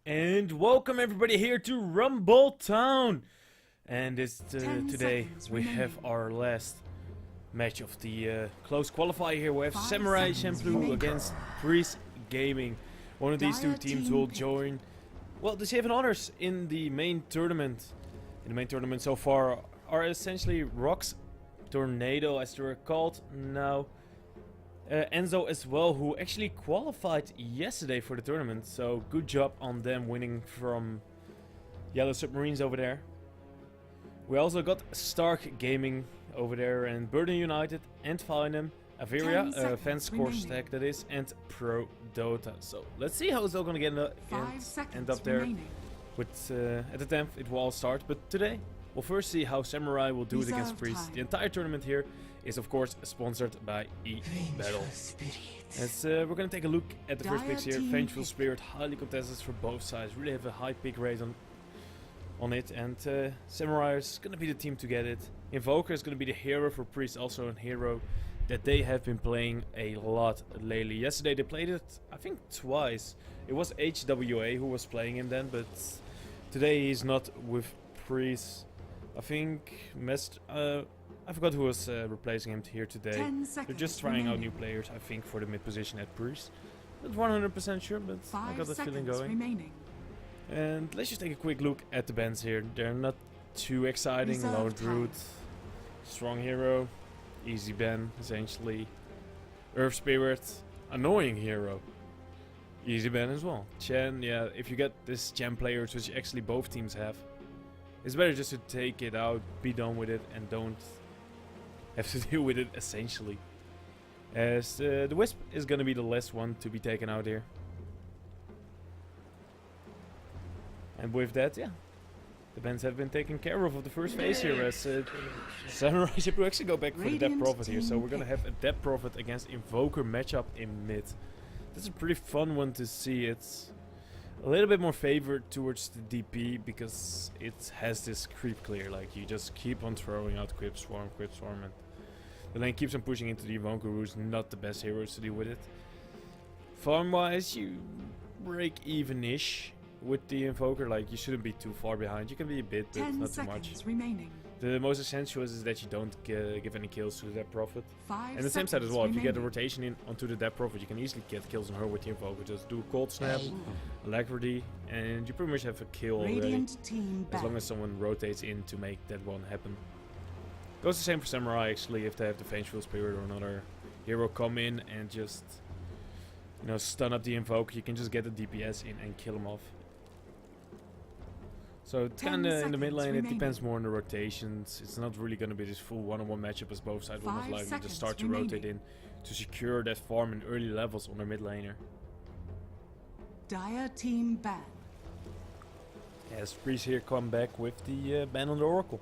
And welcome everybody here to Rumble Town. And today we have our last match of the close qualifier here. We have Samurai Champloo against PRIES Gaming. One of these two teams will join, well, the 7 honors in the main tournament. In the main tournament so far are essentially Rocks, Tornado as they're called now. Enzo as well, who actually qualified yesterday for the tournament, so good job on them winning from Yellow Submarines over there. We also got Stark Gaming over there, and Burden United, and Finam, Averia, Fan Score Stack that is, and Pro Dota. So let's see how it's all gonna end up there. With at the 10th it will all start, but today we'll first see how Samurai will do it against PRIES. The entire tournament here is of course sponsored by E-Battle. As we're gonna take a look at the first picks here. Vengeful Spirit, highly contested for both sides, really have a high pick rate on it, and Samurai is gonna be the team to get it. Invoker is gonna be the hero for PRIES, also a hero that they have been playing a lot lately. Yesterday they played it, I think, twice. It was HWA who was playing him then, but today he's not with PRIES. I think I forgot who was replacing him here today. They're just trying out new players, I think, for the mid position at PRIES. Not 100% sure, but I got that feeling going. And let's just take a quick look at the bands here. They're not too exciting. Low Druid, Strong Hero, Easy Ben, essentially. Earth Spirit, Annoying Hero, Easy Ben as well. Chen, yeah, if you get this Chen players, which actually both teams have, it's better just to take it out, be done with it, and don't have to deal with it, essentially. As the Wisp is gonna be the last one to be taken out here. And with that, yeah, the bands have been taken care of the first phase here, as Samurai Champloo actually go back for the Depth Prophet here. So we're gonna have a Depth Prophet against Invoker matchup in mid. That's a pretty fun one to see. It's a little bit more favored towards the DP because it has this creep clear. Like, you just keep on throwing out Quip Swarm, and the lane keeps on pushing into the Invoker, who's not the best heroes to deal with it. Farm wise, you break even-ish with the Invoker. Like, you shouldn't be too far behind. You can be a bit, but not too much. The most essential is that you don't give any kills to the Depth Prophet. And the same side as well, if you get a rotation in onto the Depth Prophet, you can easily get kills on her with the Invoker. Just do Cold Snap, Alacrity, and you pretty much have a kill already. As long as someone rotates in to make that one happen. Goes the same for Samurai actually, if they have the Vengeful Spirit or another hero come in and just, you know, stun up the Invoker, you can just get the DPS in and kill him off. So it's kinda in the mid lane, it depends more on the rotations. It's not really gonna be this full one-on-one matchup, as both sides will most likely just start to rotate in to secure that farm in early levels on their mid laner. Dire team ban. As PRIES here come back with the ban on the Oracle.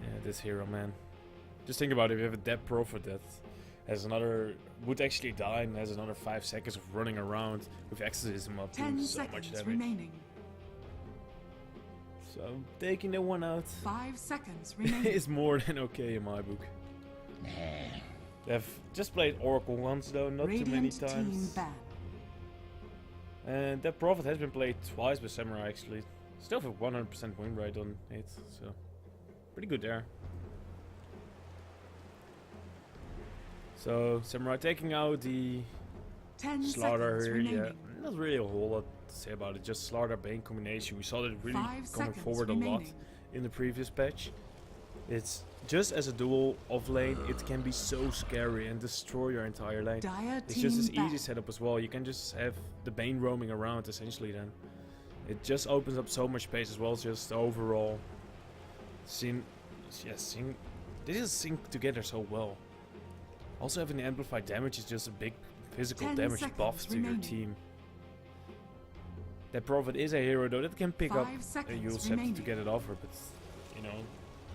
Yeah, this hero, man. Just think about it, if you have a Depth Prophet that has would actually die and has another 5 seconds of running around with Exorcism up, doing so much damage. Remaining. So taking that one out 5 seconds remaining is more than okay in my book. They've just played Oracle once though, not too many times. And that Prophet has been played twice by Samurai actually. Still have a 100% win rate on it, so pretty good there. So Samurai taking out the Slaughter here, yeah. Not really a whole lot to say about it, just Slaughter Bane combination. We saw that really coming forward a lot in the previous patch. It's just as a duel off lane, it can be so scary and destroy your entire lane. It's just this easy setup as well. You can just have the Bane roaming around essentially then. It just opens up so much space as well, just overall. They just sync together so well. Also having the amplified damage is just a big physical damage buff to your team. That Prophet is a hero though that can pick up a Yule Scepter to get it off her, but you know,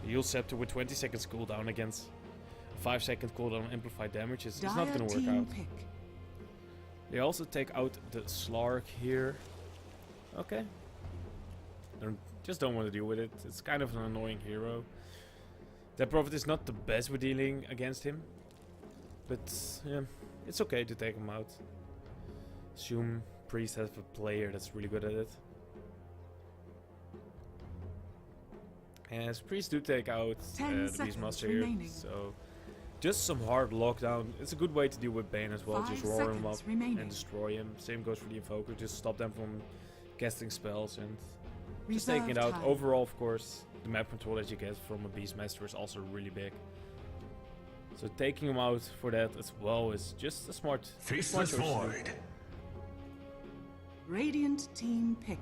the Yule Scepter with 20 seconds cooldown against a 5 second cooldown amplified damage is not gonna work out. They also take out the Slark here. Okay. Just don't want to deal with it. It's kind of an annoying hero. That Prophet is not the best with dealing against him, but yeah, it's okay to take him out. Assume Priest has a player that's really good at it. As Priest do take out the Beastmaster here, so just some hard lockdown. It's a good way to deal with Bane as well. Just roar him up and destroy him. Same goes for the Invoker. Just stop them from casting spells and just taking it out. Overall, of course, the map control that you get from a Beastmaster is also really big. So taking him out for that as well is just a smart choice. Void. Radiant team pick.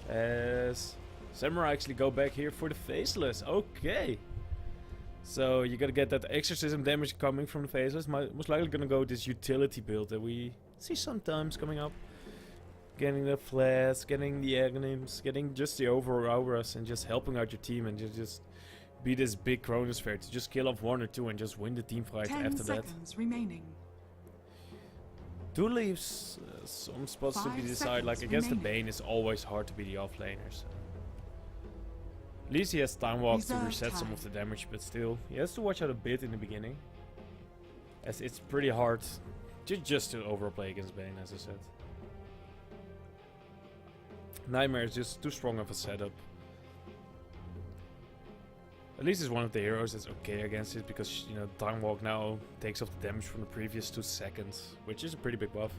As Samurai actually go back here for the Faceless. Okay. So you gotta get that exorcism damage coming from the Faceless. Most likely gonna go this utility build that we see sometimes coming up. Getting the flash, getting the agonyms, getting just the overall auras and just helping out your team and just be this big chronosphere to just kill off 1 or 2 and just win the team fight after that. 10 seconds remaining. Do leaves some spots to be decided. Like against the Bane, it's always hard to be the offlaner. So. At least he has time walk to reset some of the damage, but still, he has to watch out a bit in the beginning, as it's pretty hard just to overplay against Bane, as I said. Nightmare is just too strong of a setup. At least it's one of the heroes that's okay against it, because you know time walk now takes off the damage from the previous 2 seconds, which is a pretty big buff.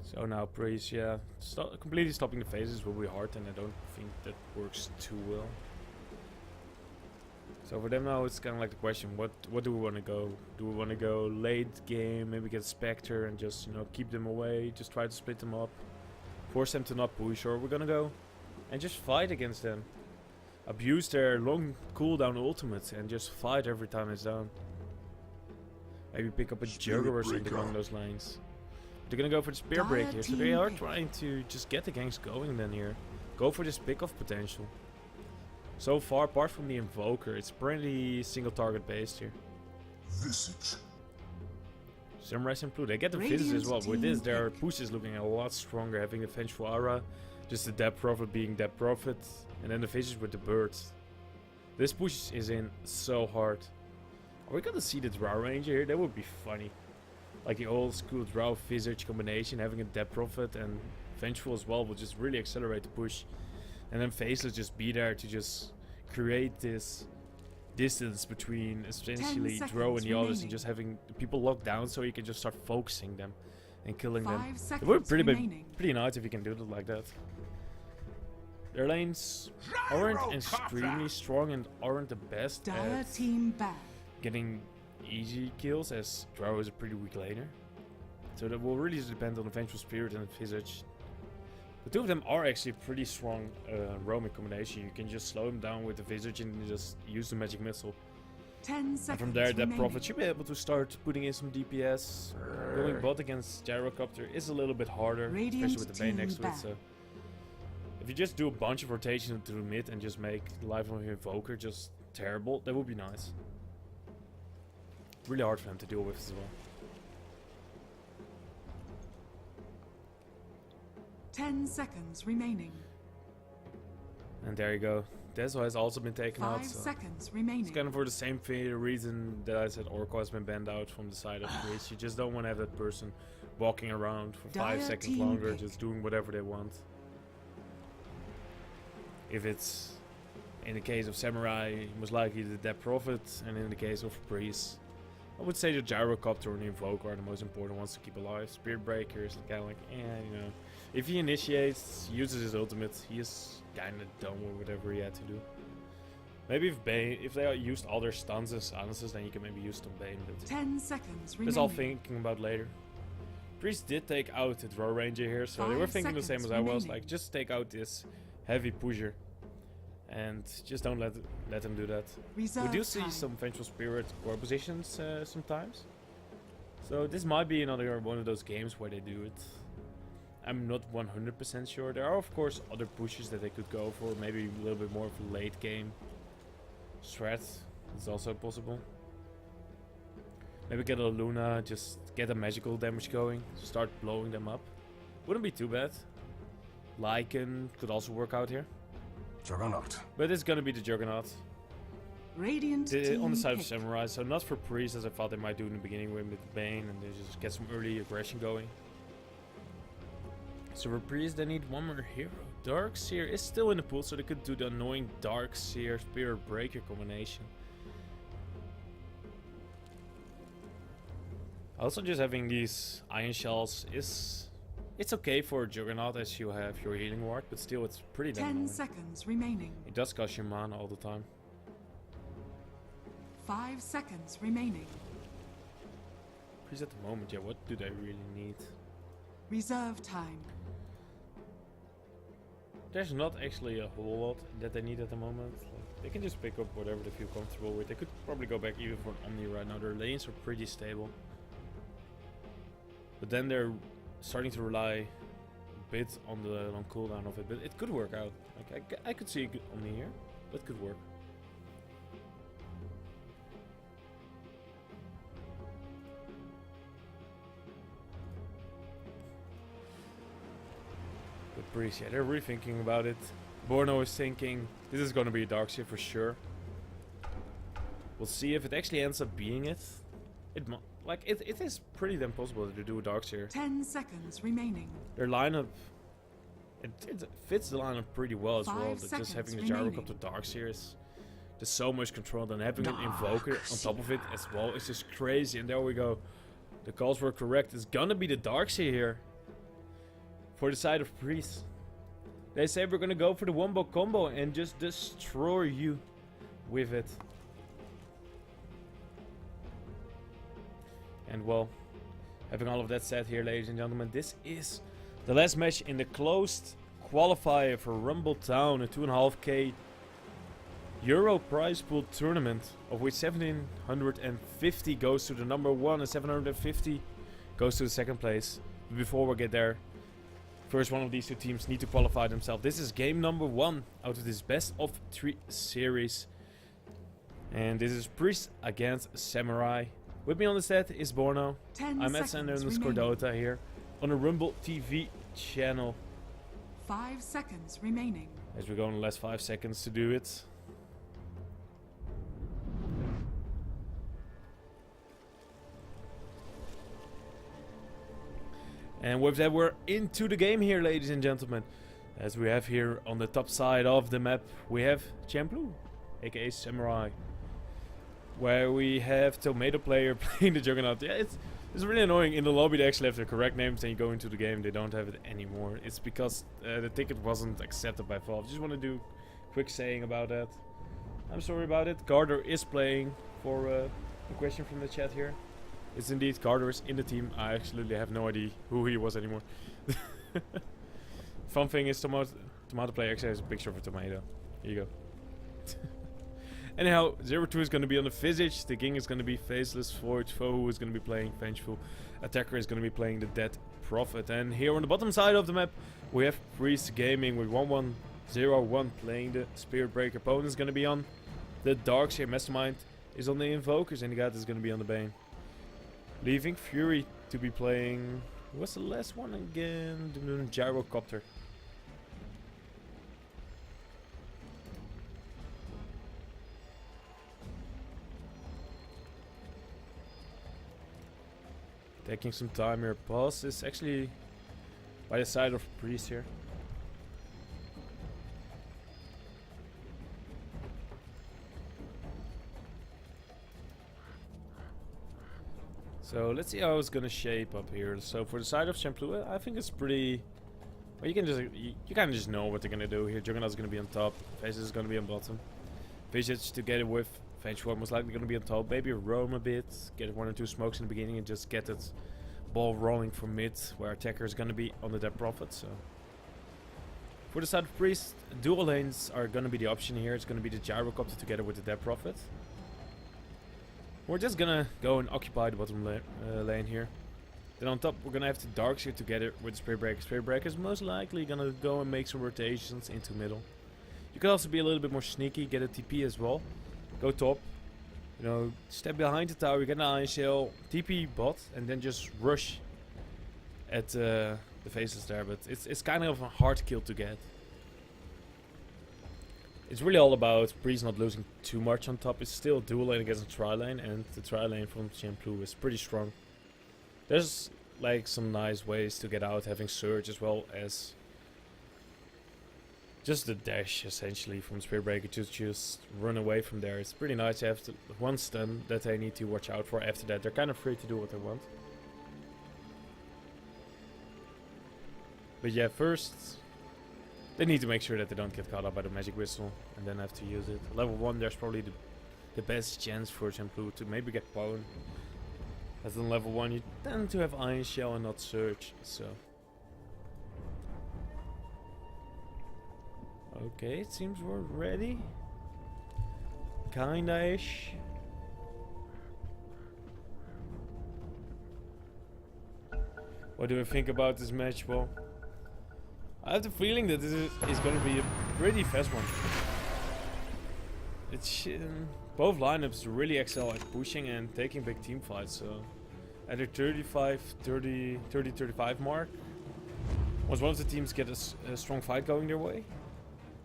So now Priest, yeah, completely stopping the phases will be hard, and I don't think that works too well. So for them now, it's kind of like the question: what do we want to go? Do we want to go late game, maybe get Spectre and just keep them away, just try to split them up, force them to not push, or we're gonna go and just fight against them, abuse their long cooldown ultimates, and just fight every time it's down. Maybe pick up a Jugger or something along those lines. They're gonna go for the Spear Break here, so they are trying to just get the ganks going then here. Go for this pick-off potential. So far, apart from the Invoker, it's pretty single target based here. Visage. Samurai Champloo, they get the Visage as well. With this, their push is looking a lot stronger, having the Vengeful Aura, just the Dead Prophet being Dead Prophet, and then the Visage with the birds. This push is in so hard. Are we gonna see the Drow Ranger here? That would be funny. Like the old school Drow Visage combination, having a Dead Prophet and Vengeful as well will just really accelerate the push. And then Faceless just be there to just create this distance between essentially Drow and the others, and just having people locked down so you can just start focusing them and killing them. It would be pretty nice if you can do it like that. Their lanes aren't extremely strong and aren't the best at getting easy kills, as Drow is a pretty weak laner. So that will really depend on the Vengeful Spirit and the Visage. The two of them are actually a pretty strong roaming combination. You can just slow them down with the Visage and just use the Magic Missile. 10 seconds and from there, that Prophet should be able to start putting in some DPS. Going bot against Gyrocopter is a little bit harder, especially with the Bane next to it. So if you just do a bunch of rotation to the mid and just make the life of your Invoker just terrible, that would be nice. Really hard for them to deal with as well. 10 seconds remaining. And there you go. Deso has also been taken out. 5 So seconds remaining. it's kind of for the same reason that I said Oracle has been banned out from the side of Priest. You just don't want to have that person walking around for 5 seconds longer, just doing whatever they want. If it's in the case of Samurai, most likely the Dead Prophet, and in the case of Priest, I would say the Gyrocopter and the Invoker are the most important ones to keep alive. Spirit Breaker is kind of like, if he initiates, uses his ultimate, he is kind of done with whatever he had to do. Maybe if they used all their stuns and silences, then you can maybe use them Bane. But 10 seconds remaining. that's all thinking about later. Priest did take out the Drow Ranger here, so they were thinking the same as I was. Like, just take out this heavy pusher. And just don't let him do that. We do see some Vengeful Spirit core positions sometimes. So this might be another one of those games where they do it. I'm not 100% sure. There are of course other pushes that they could go for. Maybe a little bit more of a late game strat. It's also possible. Maybe get a Luna, just get a magical damage going. Start blowing them up. Wouldn't be too bad. Lycan could also work out here. Juggernaut. But it's gonna be the Juggernaut. Radiant on the team side of pick. Samurai, so not for Priest as I thought they might do in the beginning with Bane and they just get some early aggression going. So for Priest they need one more hero. Darkseer is still in the pool, so they could do the annoying Darkseer Spirit Breaker combination. Also just having these Iron Shells it's okay for Juggernaut as you have your healing ward, but still it's pretty damn 10 annoying. seconds remaining. It does cost you mana all the time. 5 seconds remaining. Priest at the moment, yeah, what do they really need? Reserve time. There's not actually a whole lot that they need at the moment. Like, they can just pick up whatever they feel comfortable with. They could probably go back even for an Omni right now. Their lanes are pretty stable. But then they're starting to rely a bit on the long cooldown of it. But it could work out. Like, I could see a good Omni here. That could work. But Priest, yeah, they're really thinking about it. Borno is thinking this is going to be a Darkseer for sure. We'll see if it actually ends up being it. It is pretty damn possible to do a Darkseer. 10 seconds remaining. Their lineup, it fits the lineup pretty well as well. Just having the Gyrocopter Darkseer is there's so much control. Then having an Invoker on top of it as well is just crazy. And there we go. The calls were correct. It's gonna be the Darkseer here. For the side of Priest. They say we're gonna go for the wombo combo and just destroy you with it. And well, having all of that said here, ladies and gentlemen, this is the last match in the closed qualifier for Rumble Town, a 2.5k Euro prize pool tournament, of which 1750 goes to the number 1 and 750 goes to the second place. But before we get there, first one of these two teams need to qualify themselves. This is game number 1 out of this best of 3 series. And this is Priest against Samurai. With me on the set is Borno. I'm at Sander_Dota here on the Rumble TV channel. 5 seconds remaining. As we go in the last 5 seconds to do it. And with that, we're into the game here, ladies and gentlemen. As we have here on the top side of the map, we have Champloo, aka Samurai. Where we have Tomato Player playing the Juggernaut. Yeah, it's really annoying. In the lobby they actually have the correct names, then you go into the game, they don't have it anymore. It's because the ticket wasn't accepted by Valve. Just want to do a quick saying about that. I'm sorry about it. Carter is playing for a question from the chat here. It's indeed Carter is in the team. I absolutely have no idea who he was anymore. Fun thing is Tomato Player actually has a picture of a tomato. Here you go. Anyhow, 0-2 is going to be on the Visage, the King is going to be Faceless, Void, Foe is going to be playing Vengeful, Attacker is going to be playing the Dead Prophet. And here on the bottom side of the map, we have PRIES Gaming with 1101 playing the Spirit Breaker. Opponent is going to be on the Darkseer. Mastermind is on the Invokers, and the God is going to be on the Bane. Leaving Fury to be playing... What's the last one again? The Gyrocopter. Taking some time here. Boss is actually by the side of Priest here. So let's see how it's gonna shape up here. So for the side of Champloo, I think it's pretty. Well, you kind of just know what they're gonna do here. Juggernaut's gonna be on top. Faces is gonna be on bottom. Visage together with Vengeful most likely gonna be on top. Maybe roam a bit, get 1 or 2 smokes in the beginning, and just get that ball rolling from mid, where Attacker is gonna be on the Dead Prophet. So for the side of Priest, dual lanes are gonna be the option here. It's gonna be the Gyrocopter together with the Dead Prophet. We're just gonna go and occupy the bottom lane here. Then on top, we're gonna have the Darkseer together with the Spirit Breaker. Spirit Breaker is most likely gonna go and make some rotations into middle. You could also be a little bit more sneaky, get a TP as well. Go top, you know, step behind the tower, get an Iron Shell, TP bot, and then just rush at the faces there. But it's kind of a hard kill to get. It's really all about PRIES not losing too much on top. It's still dual lane against a tri-lane, and the tri-lane from Champloo is pretty strong. There's like some nice ways to get out, having Surge as well as just the dash essentially from Spirit Breaker to just run away from there. It's pretty nice to have one stun that they need to watch out for. After that, they're kind of free to do what they want. But yeah, first they need to make sure that they don't get caught up by the magic whistle and then have to use it. Level 1, there's probably the best chance for Champloo to maybe get Pwn. As in level 1, you tend to have Iron Shell and not Surge, so. Okay, it seems we're ready. Kinda-ish. What do I think about this match? Well, I have the feeling that this is going to be a pretty fast one. It's both lineups really excel at pushing and taking big team fights. So at the 30-35 mark, once one of the teams get a strong fight going their way,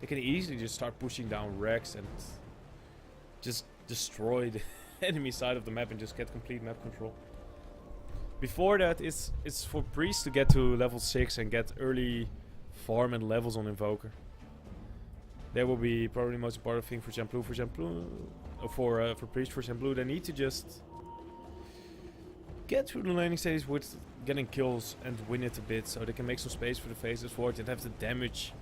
they can easily just start pushing down Rex and just destroy the enemy side of the map and just get complete map control. Before that, it's for PRIES to get to level 6 and get early farm and levels on Invoker. That will be probably the most important thing for Champloo. For PRIES for Champloo, they need to just get through the laning stage with getting kills and win it a bit, so they can make some space for the Phases Forward and have the damage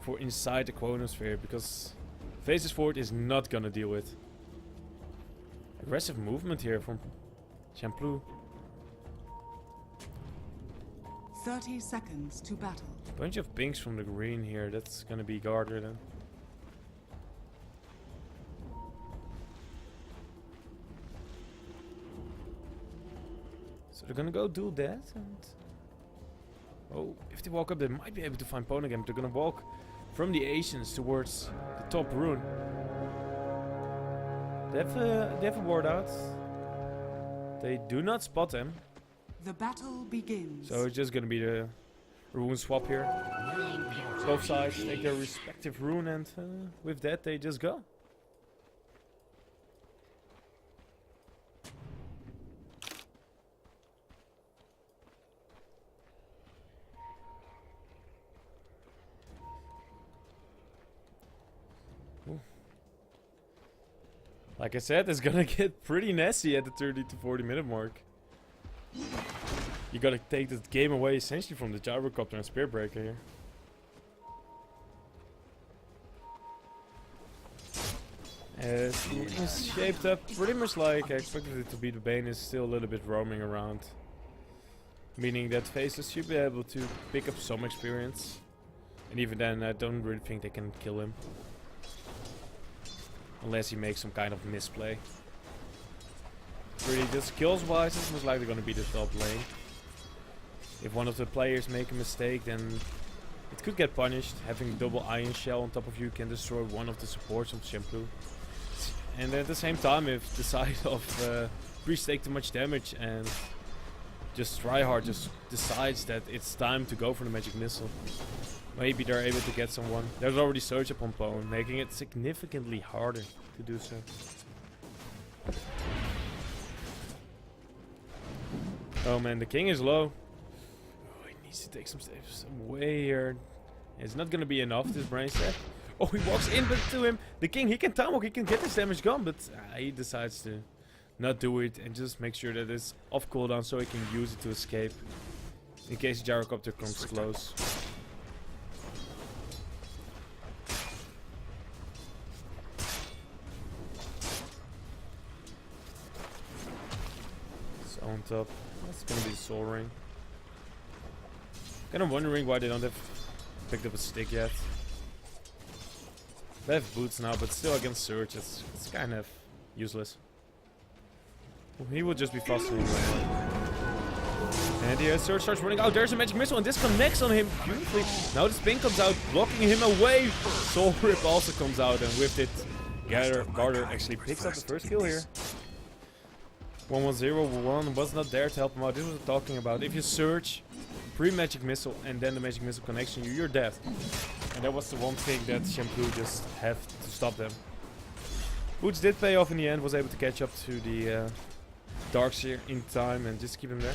for inside the Chronosphere, because Phases Forward is not gonna deal with. Aggressive movement here from Champloo. 30 seconds to battle. Bunch of pinks from the green here. That's gonna be Garter then. So they're gonna go do that, and oh, if they walk up, they might be able to find Pwn again. They're gonna walk from the Asians towards the top rune. They have a ward out. They do not spot them. The battle begins. So it's just gonna be the rune swap here. Both sides take their respective rune, and with that they just go. Ooh. Like I said, it's gonna get pretty nasty at the 30 to 40 minute mark. You gotta take this game away essentially from the Gyrocopter and Spirit Breaker here. It's shaped up pretty much like I expected it to be. The Bane is still a little bit roaming around, meaning that Phases should be able to pick up some experience, and even then I don't really think they can kill him unless he makes some kind of misplay. Really, just kills wise, it's most likely gonna be the top lane. If one of the players make a mistake, then it could get punished. Having double Iron Shell on top of you can destroy one of the supports of Champloo. And at the same time, if the side of PRIES take too much damage and just Tryhard just decides that it's time to go for the magic missile, maybe they're able to get someone. There's already Surge upon Pwn, making it significantly harder to do so. Oh man, the king is low. Oh, he needs to take some steps away here. It's not gonna be enough, this brain set. Oh, he walks in, but to him, the king, he can time walk, he can get his damage gone, but he decides to not do it and just make sure that it's off cooldown so he can use it to escape in case the Gyrocopter comes close. So on top. That's gonna be the Soul Ring. Kind of wondering why they don't have picked up a stick yet. They have boots now, but still against Surge, it's kind of useless. Well, he will just be faster anyway. And here Surge starts running out. There's a magic missile, and this connects on him beautifully. Now the spin comes out, blocking him away. Soul Rip also comes out, and with it, Garter actually picks up the first kill here. 1-1-0-1 was not there to help him out. This was talking about. If you Surge, pre-magic missile, and then the magic missile connection, you're dead. And that was the one thing that Champloo just had to stop them. Boots did pay off in the end, was able to catch up to the Darkseer in time and just keep him there.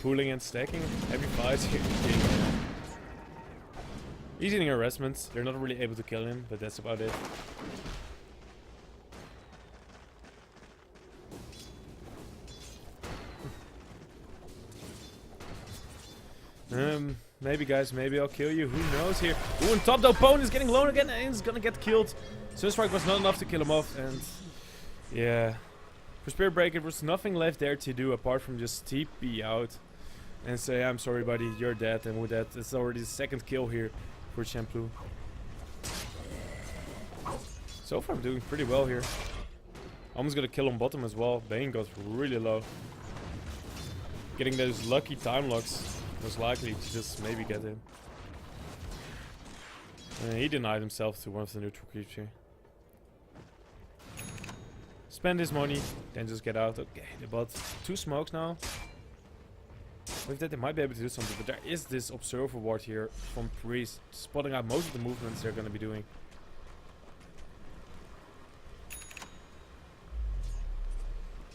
Pooling and stacking heavy fights here. He's getting harassments. They're not really able to kill him, but that's about it. Maybe guys, maybe I'll kill you. Who knows here? Ooh, and top though, Pone is getting alone again and he's gonna get killed. Sunstrike was not enough to kill him off, and yeah. For Spirit Breaker, there was nothing left there to do apart from just TP out and say, I'm sorry buddy, you're dead. And with that, it's already the second kill here for Champloo. So far I'm doing pretty well here. Almost gonna kill on bottom as well. Bane got really low. Getting those lucky time locks was likely to just maybe get him. He denied himself to one of the neutral creeps here. Spend his money, then just get out. Okay, they bought 2 smokes now. With that they might be able to do something, but there is this observer ward here from PRIES, spotting out most of the movements they're going to be doing.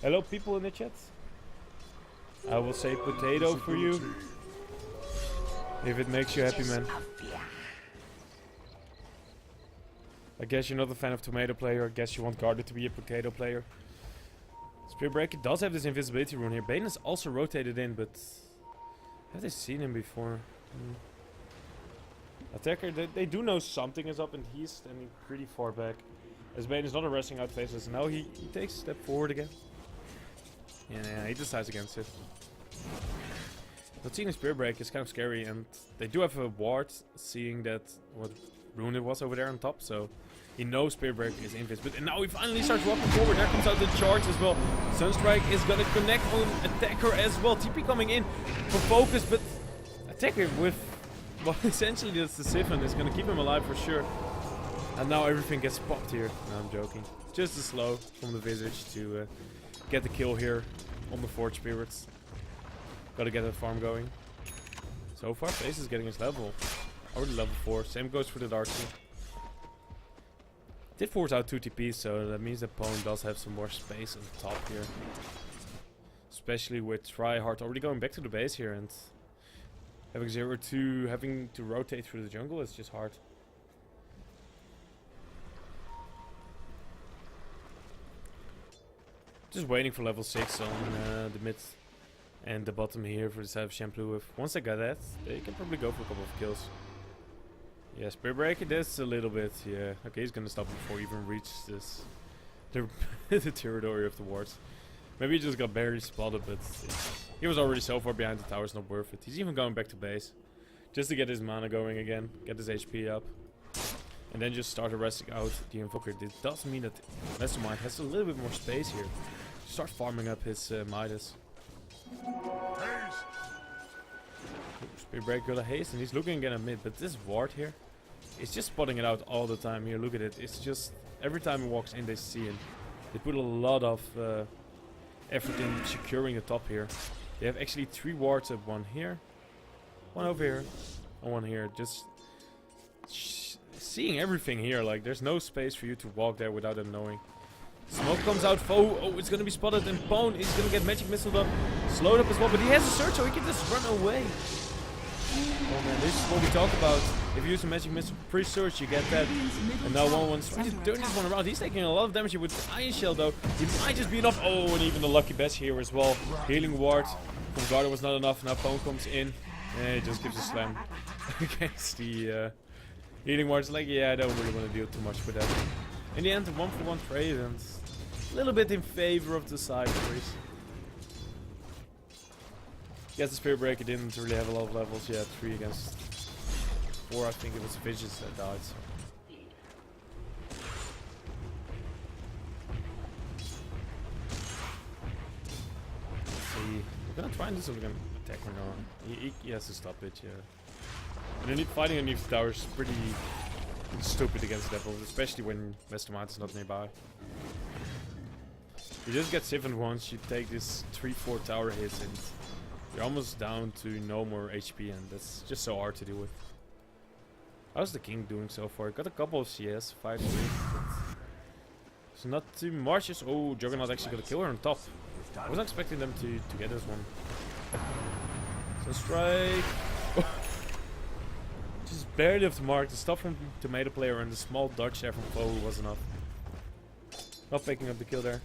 Hello people in the chat. I will say potato for you. If it makes you happy, man. I guess you're not a fan of tomato player. I guess you want Guarded to be a potato player. Spirit Breaker does have this invisibility rune here. Bane is also rotated in, but have they seen him before? Attacker, they do know something is up, and he's standing pretty far back. As Bane is not arresting out faces. Now he takes a step forward again. Yeah, he decides against it. But seeing a Spirit Break is kind of scary, and they do have a ward, seeing that what rune it was over there on top, so he knows Spirit Break is invisible. And now he finally starts walking forward. There comes out the charge as well. Sunstrike is gonna connect on Attacker as well. TP coming in for focus, but Attacker with, well, essentially that's the Siphon is gonna keep him alive for sure. And now everything gets popped here. No, I'm joking. Just a slow from the Visage to get the kill here on the Forge Spirits. Gotta get that farm going. So far, Face is getting his level. Already level 4. Same goes for the Darkseer. Did force out 2 TPs, so that means the opponent does have some more space on top here. Especially with Tryhard already going back to the base here, and having 0-2, having to rotate through the jungle is just hard. Just waiting for level 6 on the mid and the bottom here for the side of Champloo. Once they got that, they can probably go for a couple of kills. Yeah, Spirit Breaker, that's a little bit, yeah. Okay, he's gonna stop before he even reaches this, the territory of the wards. Maybe he just got barely spotted, but he was already so far behind the tower, it's not worth it. He's even going back to base, just to get his mana going again, get his HP up. And then just start arresting out the Invoker. It does mean that Mastermind has a little bit more space here. Start farming up his Midas. Spirit Breaker got a haste and he's looking again at mid, but this ward here is just spotting it out all the time here. Look at it. It's just every time he walks in they see him. They put a lot of effort in securing the top here. They have actually 3 wards up, one here, one over here, and one here. Just seeing everything here, like there's no space for you to walk there without them knowing. Smoke comes out, foe, oh, it's gonna be spotted, and Pone is gonna get magic missile up, slowed up as well, but he has a surge so he can just run away. Oh man, this is what we talk about. If you use a magic missile pre-surge, you get that. And now 1-1's trying to turn this one around. He's taking a lot of damage here with the Iron Shell though. He might just be enough. Oh, and even the Lucky Best here as well. Healing ward from Garden was not enough. Now Pone comes in and he just gives a slam against the healing ward's like, yeah, I don't really want to deal too much with that. In the end, a 1-for-1 trade, and a little bit in favor of the side PRIES. Yes, the Spirit Breaker didn't really have a lot of levels yet. 3 against 4, I think it was Vicious that died. So. Let's see. We're gonna try and do something on attack or not. He has to stop it, yeah. And fighting underneath the tower is pretty stupid against devils, especially when Mastermind is not nearby. You just get 7 once, you take this 3-4 tower hits, and You're almost down to no more HP, and that's just so hard to deal with. How's the king doing so far? Got a couple of CS, 5-3. It's not too much. Just, oh, Juggernaut actually got a kill her on top. I wasn't expecting them to get this one. So strike. Just barely off the mark. The stuff from Tomato Player and the small dodge there from Foe was enough. Not picking up the kill there.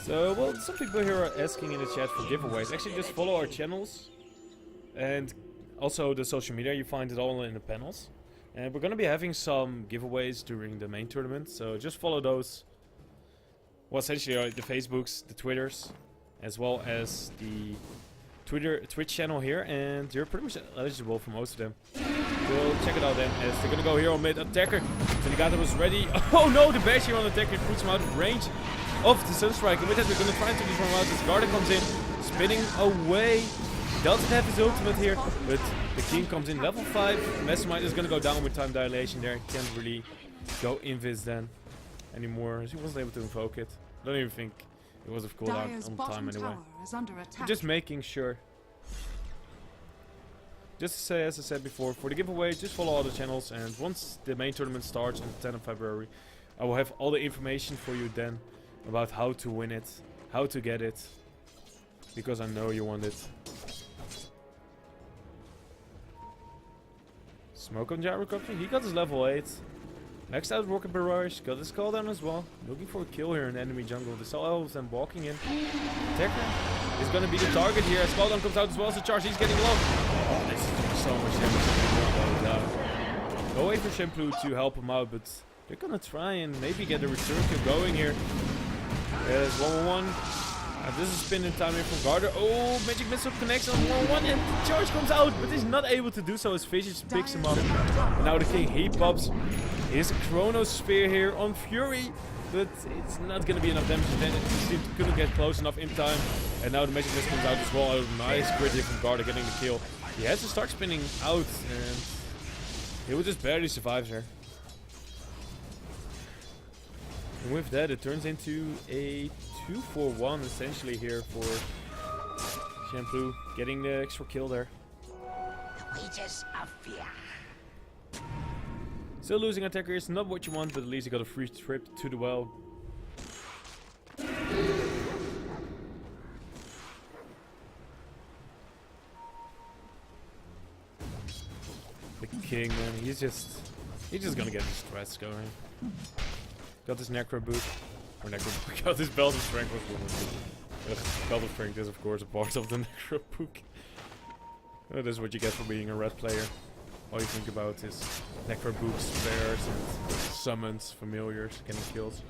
So, well, some people here are asking in the chat for giveaways. Actually, just follow our channels. And also the social media. You find it all in the panels. And we're going to be having some giveaways during the main tournament. So just follow those. Well, essentially the Facebooks, the Twitters, as well as the Twitch channel here. And you're pretty much eligible for most of them. We'll check it out then, as they're going to go here on mid. Attacker. Senigata was ready. Oh no, the bash here on attacker puts him out of range of the Sunstrike. And with that, we're going to try to take this one out as Garda comes in, spinning away. Doesn't have his ultimate here, but the king comes in level 5. Mastermind is going to go down with time dilation there. Can't really go invis then anymore. He wasn't able to invoke it. I don't even think it was of cooldown on time anyway. Just making sure. Just to say, as I said before, for the giveaway, just follow all the channels. And once the main tournament starts on the 10th of February, I will have all the information for you then about how to win it, how to get it. Because I know you want it. Smoke on Gyrocopter, he got his level 8. Next out, Rocket Barrage, got his cooldown as well. Looking for a kill here in the enemy jungle. They saw all of them walking in. Attacker is gonna be the target here. As cooldown comes out as well as the charge, he's getting low. Oh, this is doing so much damage. Go away for Champloo to help him out, but they're gonna try and maybe get a return kill going here. There's 1-1. This is spinning time here from Garda. Oh, Magic Missile connects on 1-1 and the charge comes out, but he's not able to do so as Vicious picks him up. And now the king, he pops his Chronosphere here on Fury, but it's not going to be enough damage. Then it couldn't get close enough in time. And now the Magic Missile comes out as well. Oh, nice crit here from Garda getting the kill. He has to start spinning out and he will just barely survive there. And with that, it turns into a 2-for-1 essentially here for Champloo, getting the extra kill there. The wages of fear. Still losing attacker is not what you want, but at least you got a free trip to the well. The king, man, he's just gonna get the stress going. Got this Necro boot. Or Necro boot. Got this Belt of Strength was Belt of Strength is of course a part of the Necro book. That is what you get for being a red player. All you think about is Necro books, spares, and summons, familiars, getting kills.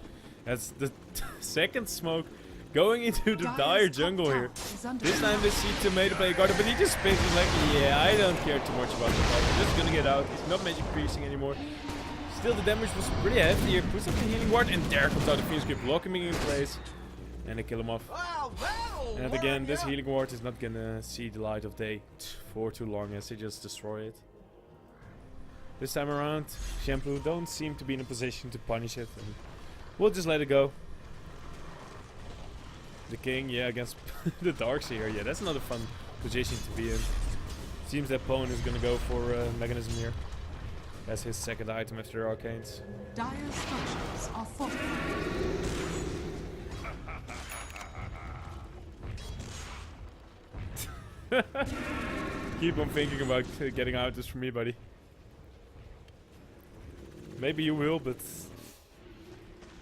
That's the second smoke going into the dire jungle here. This time they see Tomato Player Garden, but he just spins and like, yeah, I don't care too much about the fight. I'm just gonna get out. He's not magic piercing anymore. Still, the damage was pretty hefty here. Puts up the healing ward, and there comes out the Phoenix Grip, blocking me in place. And they kill him off. And again, this healing ward is not gonna see the light of day for too long, as they just destroy it. This time around, Champloo don't seem to be in a position to punish it. And we'll just let it go. The king, yeah, against the darks here. Yeah, that's not a fun position to be in. Seems that Pwn is gonna go for Mechanism here. As his second item after the Arcanes. Dire structures are fortified. Keep on thinking about getting out this from me, buddy. Maybe you will, but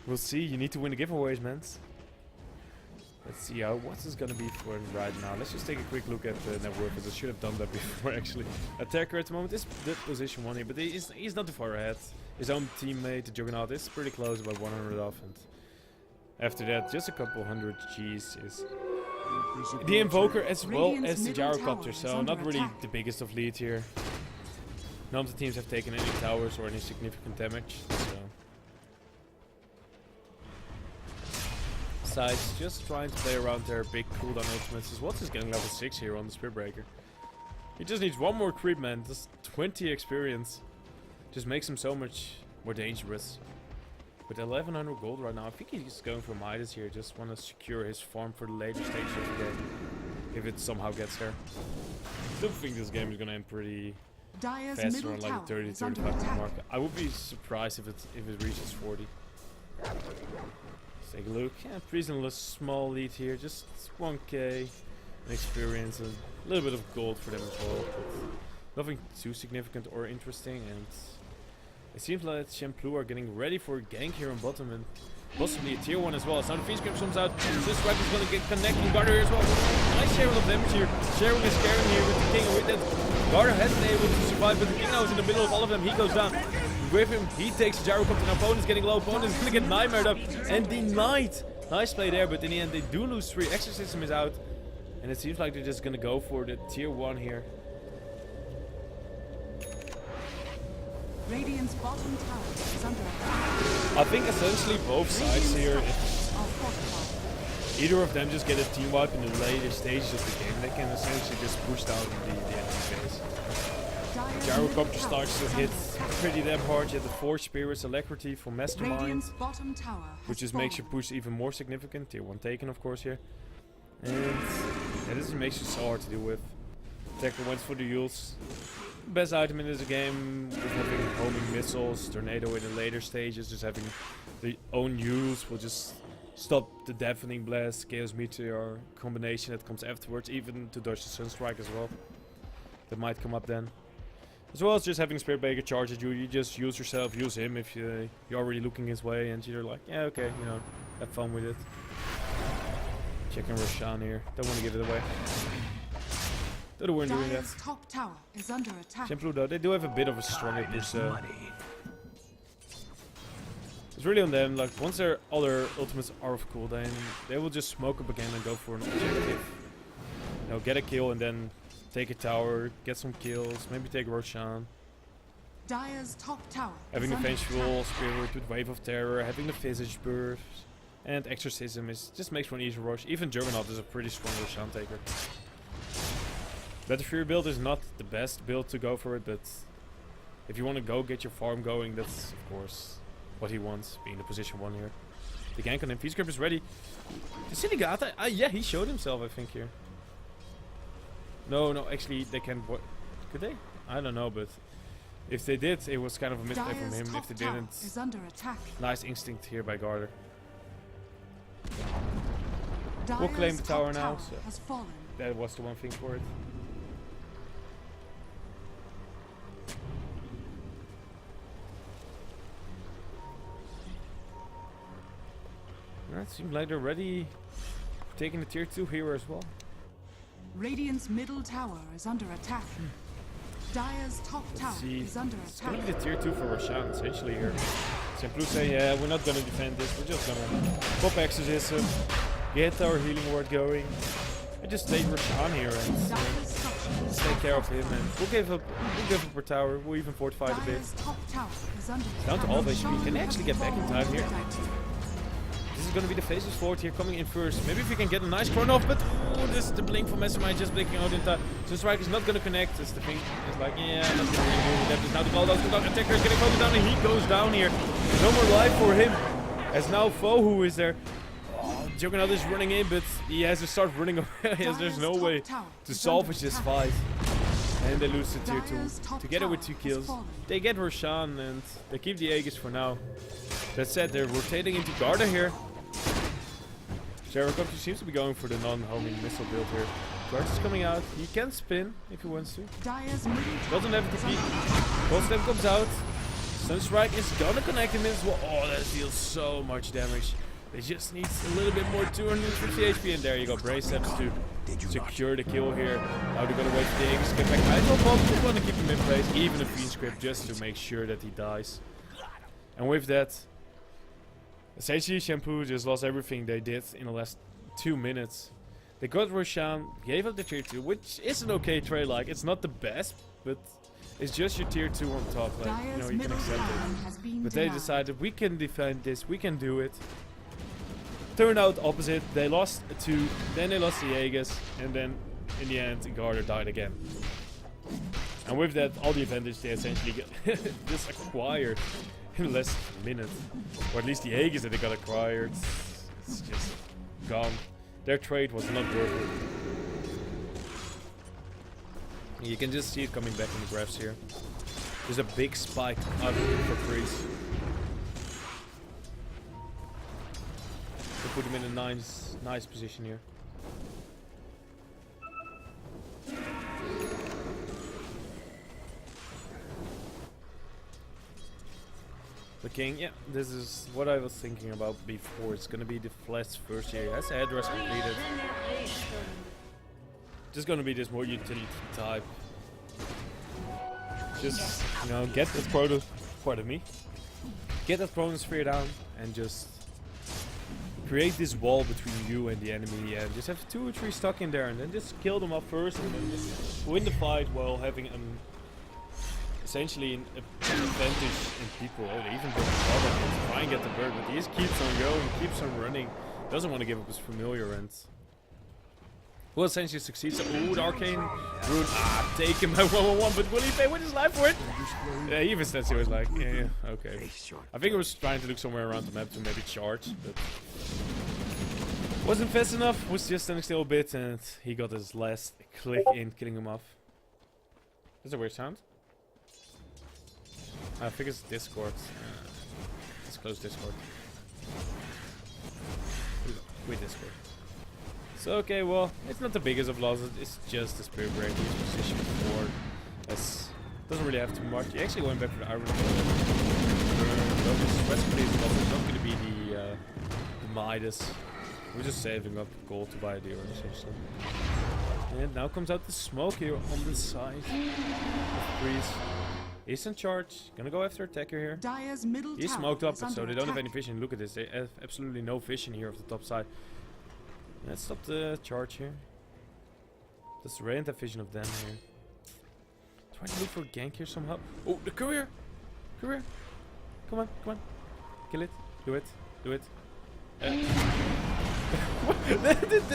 we'll see. You need to win the giveaways, man. Let's see what is gonna be for him right now. Let's just take a quick look at the net worth, as I should have done that before actually. Attacker at the moment is the position 1 here, but he's not too far ahead. His own teammate, the Juggernaut, is pretty close, about 100 off, and after that, just a couple hundred G's is the Invoker as well as the Gyrocopter, so not really the biggest of leads here. None of the teams have taken any towers or any significant damage, so. Sides just trying to play around their big cooldown ultimates. As Watts is getting level 6 here on the Spear Breaker. He just needs one more creep, man. Just 20 experience. Just makes him so much more dangerous. With 1100 gold right now, I think he's going for Midas here. Just want to secure his farm for the later stage of the game. If it somehow gets there. Still think this game is going to end pretty fast around like the 30-35 mark. I would be surprised if it reaches 40. Let's take a look. Yeah, PRIES in a small lead here. Just 1k experience and a little bit of gold for them as well. But nothing too significant or interesting. And it seems like Champloo are getting ready for a gank here on bottom and possibly a tier 1 as well. So now the PRIES Script comes out. This Stripe is going to get connecting Garter here as well. Nice share of damage here. Sharing is carrying here with the King. And with that, Garter has been able to survive, but the King now is in the middle of all of them. He goes down. With him, he takes Gyrocopter. Now opponent's getting low. Opponent's going to get nightmared up and denied. Nice play there, but in the end they do lose 3. Exorcism is out. And it seems like they're just going to go for the tier 1 here. Radiant's bottom tower is under attack. I think essentially both sides here, either of them just get a team wipe in the later stages of the game, they can essentially just push down the enemy phase. Gyrocopter starts to hit pretty damn hard. You have the Forge Spirits, Alacrity for Mastermind, which just makes your push even more significant. Tier 1 taken, of course, here. And yeah, this makes it so hard to deal with. Attacker went for the Yules. Best item in this game with having homing missiles, tornado in the later stages, just having the own use will just stop the deafening blast, chaos meteor combination that comes afterwards, even to dodge the sunstrike as well. That might come up then. As well as just having Spirit Breaker charge at you, you just use yourself, use him if you're already looking his way and you're like, yeah, okay, you know, have fun with it. Checking Roshan here, don't want to give it away. They weren't doing that. Top tower is under attack. Champloo though, they do have a bit of a stronger push, so it's really on them. Like once their other ultimates are off cooldown, they will just smoke up again and go for an objective. You know, get a kill and then take a tower, get some kills, maybe take Roshan. Dire's top tower. Having the Vengeful Spirit with Wave of Terror, having the Visage Burst, and Exorcism just makes for an easy rush. Even Juggernaut is a pretty strong Roshan taker. Battlefield build is not the best build to go for it, but if you want to go get your farm going, that's of course what he wants, being the position 1 here. The gank on him, PRIES Script is ready. The Sinigata, yeah, he showed himself, I think, here. No, actually, they can. Could they? I don't know, but if they did, it was kind of a misplay from him. If they didn't, is under attack. Nice instinct here by Garter. We'll claim the tower now, so that was the one thing for it. It seems like they're ready for taking the tier 2 hero as well. Radiant's middle tower is under attack. Dire's top tower is under attack. It's gonna be the tier 2 for Roshan essentially here. Champloo say, yeah, we're not gonna defend this, we're just gonna pop Exorcism, get our healing ward going, and just take Roshan here and take care of him, and we'll give up our tower, we'll even fortify it a bit. Down to all HP, can they actually get back in time here? This is going to be the Faceless Forward here coming in first. Maybe if we can get a nice chrono off, but this is the blink from Mastermind just blinking out in time. So Strike is not going to connect. That's the thing. It's like, yeah, I'm not going to really deal with that. There's now the Baldos attacker is getting focused down and he goes down here. No more life for him. As now Foe who is there. Oh, Juggernaut is running in, but he has to start running away as there's no way to salvage this fight. And they lose to tier 2. Together with 2 kills. They get Roshan and they keep the Aegis for now. That said, they're rotating into Garda here. Gyrocopter seems to be going for the non-homing missile build here. Garda's coming out. He can spin if he wants to. Doesn't have to peek. Cold Snap comes out. Sunstrike is gonna connect him as well. Oh, that deals so much damage. They just need a little bit more 250 HP. And there you go. Brace steps to secure the kill here. Now they're gonna wait for the Aegis to get back. I don't want to keep him in place. Even a Fiend Script just to make sure that he dies. And with that, essentially, Champloo just lost everything they did in the last 2 minutes. They got Roshan, gave up the tier 2, which is an okay trade. Like, it's not the best, but it's just your tier 2 on top. Like, you know, you can accept it. But they decided, we can defend this, we can do it. Turned out opposite. They lost 2, then they lost the Aegis, and then in the end, Garter died again. And with that, all the advantage they essentially get just acquired. in less than a minute. Or at least the Aegis that they got acquired. It's just gone. Their trade was not worth it. You can just see it coming back in the graphs here. There's a big spike up for PRIES. They put him in a nice position here. The king, yeah, this is what I was thinking about before. It's gonna be the Flash first here. He has a headdress completed. Just gonna be this more utility type. Just, you know, get that get that chronosphere down and just create this wall between you and the enemy and just have 2 or 3 stuck in there and then just kill them up first and then just win the fight while having essentially an advantage in people. Oh, they even go to try and get the bird, but he just keeps on going, keeps on running. Doesn't want to give up his familiar and will essentially succeed. So, ooh, the arcane rune. Ah, take him by 1-1-1, but will he pay with his life for it? Yeah, he even said he was like, yeah, okay. I think he was trying to look somewhere around the map to maybe charge, but wasn't fast enough. Was just standing still a bit, and he got his last click in, killing him off. That's a weird sound. I think it's Discord. Let's close Discord. With Discord. So okay, well, it's not the biggest of losses. It's just the Spirit Break. He's positioned forward. Doesn't really have too much. He actually went back for the Iron Golem. This recipe is not going to be the Midas. We're just saving up gold to buy the orange essentially. And now comes out the smoke here on the side of PRIES. He's in charge. Gonna go after attacker here. Dire's middle He's tower smoked up, is so under they don't have attack. any vision. Look at this. They have absolutely no vision here of the top side. Let's stop the charge here. Does Rand have vision of them here? Trying to look for a gank here somehow. Oh, the courier! Courier! Come on, come on. Kill it. Do it. Do it.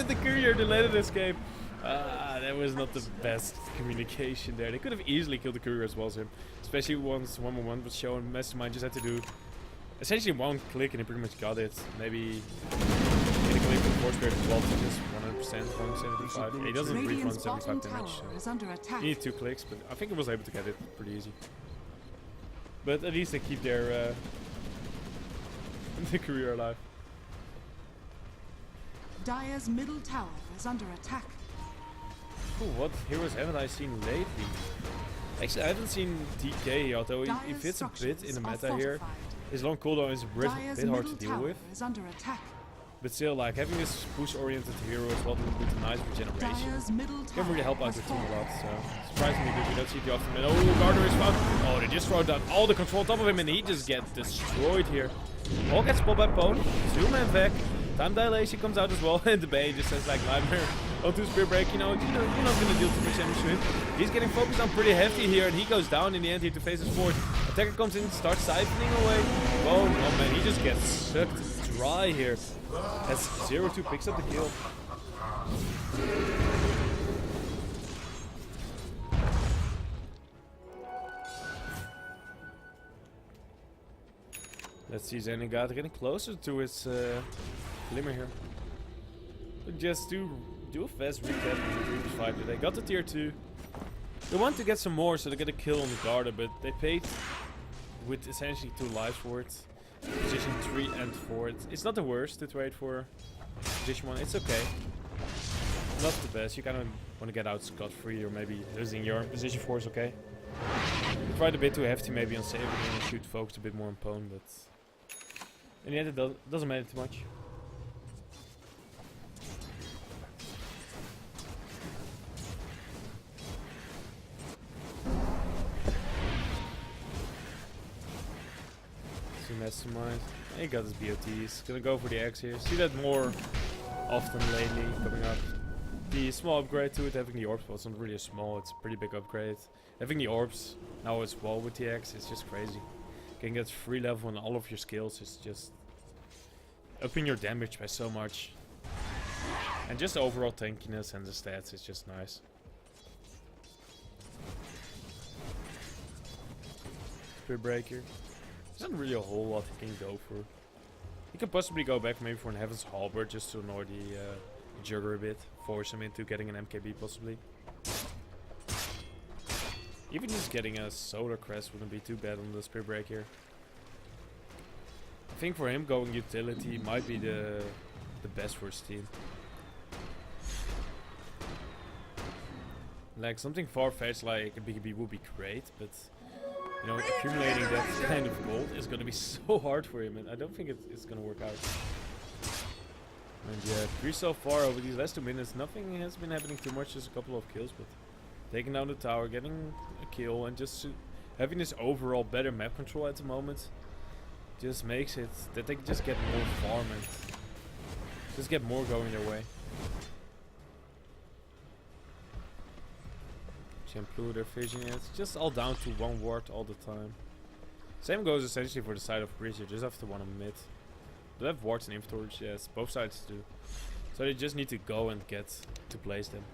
the courier delayed an escape. That was not the best communication there. They could have easily killed the courier as well as him. Especially once 1-on-1 was shown. Mastermind just had to do essentially 1 click and he pretty much got it. Maybe get a click with Force Spirit as well to just 100%, 175. Yeah, he doesn't reach Radiant's 175 bottom damage. tower is under attack. He needed 2 clicks, but I think he was able to get it pretty easy. But at least they keep their the courier alive. Dire's middle tower is under attack. Ooh, what heroes haven't I seen lately? Actually, I haven't seen DK, although he fits a bit in the meta here. His long cooldown is a bit hard to deal with. Is under attack. But still, like, having this push-oriented hero as well with a nice regeneration Dire's middle can tower really help out has the team a fallen. lot, so surprisingly good. We don't see it often. And oh, Gardner is found. Oh, they just throw down all the control on top of him and he just gets destroyed here. All gets pulled by Pone. 2-man back. Time dilation comes out as well, and the Bay just says like Nightmare onto Spirit Break, you're not gonna deal too much damage to him. He's getting focused on pretty hefty here, and he goes down in the end here to face his forward. Attacker comes in, starts siphoning away. Oh man, he just gets sucked dry here. As 0-2 picks up the kill. Let's see Zenigata getting closer to his glimmer here. But just to do a fast recap of the previous fight today. Got the tier 2. They want to get some more, so they get a kill on the Garda, but they paid with essentially 2 lives for it. Position 3 and 4. It's not the worst to trade for position 1. It's okay. Not the best. You kind of want to get out scot-free, or maybe losing your position 4 is okay. You tried a bit too hefty maybe on saving and shoot focus a bit more on Pone, but in the end it doesn't matter too much. Mastermind. He got his BOTs. Gonna go for the X here. See that more often lately coming up. The small upgrade to it, having the orbs, well, it's not really a small, it's a pretty big upgrade. Having the orbs now as well with the X, it's just crazy. Getting that free level on all of your skills is just upping your damage by so much. And just the overall tankiness and the stats is just nice. Spear Breaker. There's not really a whole lot he can go for. He could possibly go back maybe for an Heaven's Halberd just to annoy the Jugger a bit. Force him into getting an MKB possibly. Even just getting a Solar Crest wouldn't be too bad on the Spirit Break here. I think for him going utility might be the best for his team. Like something far-fetched like a BKB would be great, but you know, accumulating that kind of gold is gonna be so hard for him, and I don't think it's gonna work out. And yeah, PRIES so far over these last 2 minutes, nothing has been happening too much, just a couple of kills, but taking down the tower, getting a kill, and just having this overall better map control at the moment just makes it that they just get more farm and just get more going their way. Champloo, they're fishing it. It's just all down to 1 ward all the time. Same goes essentially for the side of PRIES. You just have to one on mid. They have wards and inventories, yes, both sides do. So they just need to go and get to place them.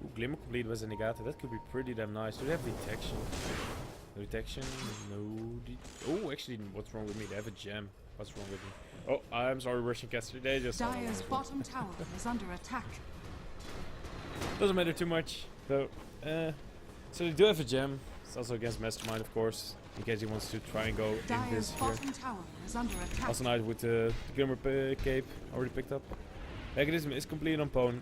Ooh, Glimmer complete was a Negata. That could be pretty damn nice. Do they have detection? No detection? No. Oh, actually, what's wrong with me? They have a gem. What's wrong with me? Oh, I'm sorry, Russian caster. They just. Dire's bottom tower is under attack. Doesn't matter too much. So they do have a gem. It's also against Mastermind, of course, in case he wants to try and go in Dire's this here. bottom tower is under attack. Also nice with the Glimmer cape already picked up. Mechanism is complete on Pwn.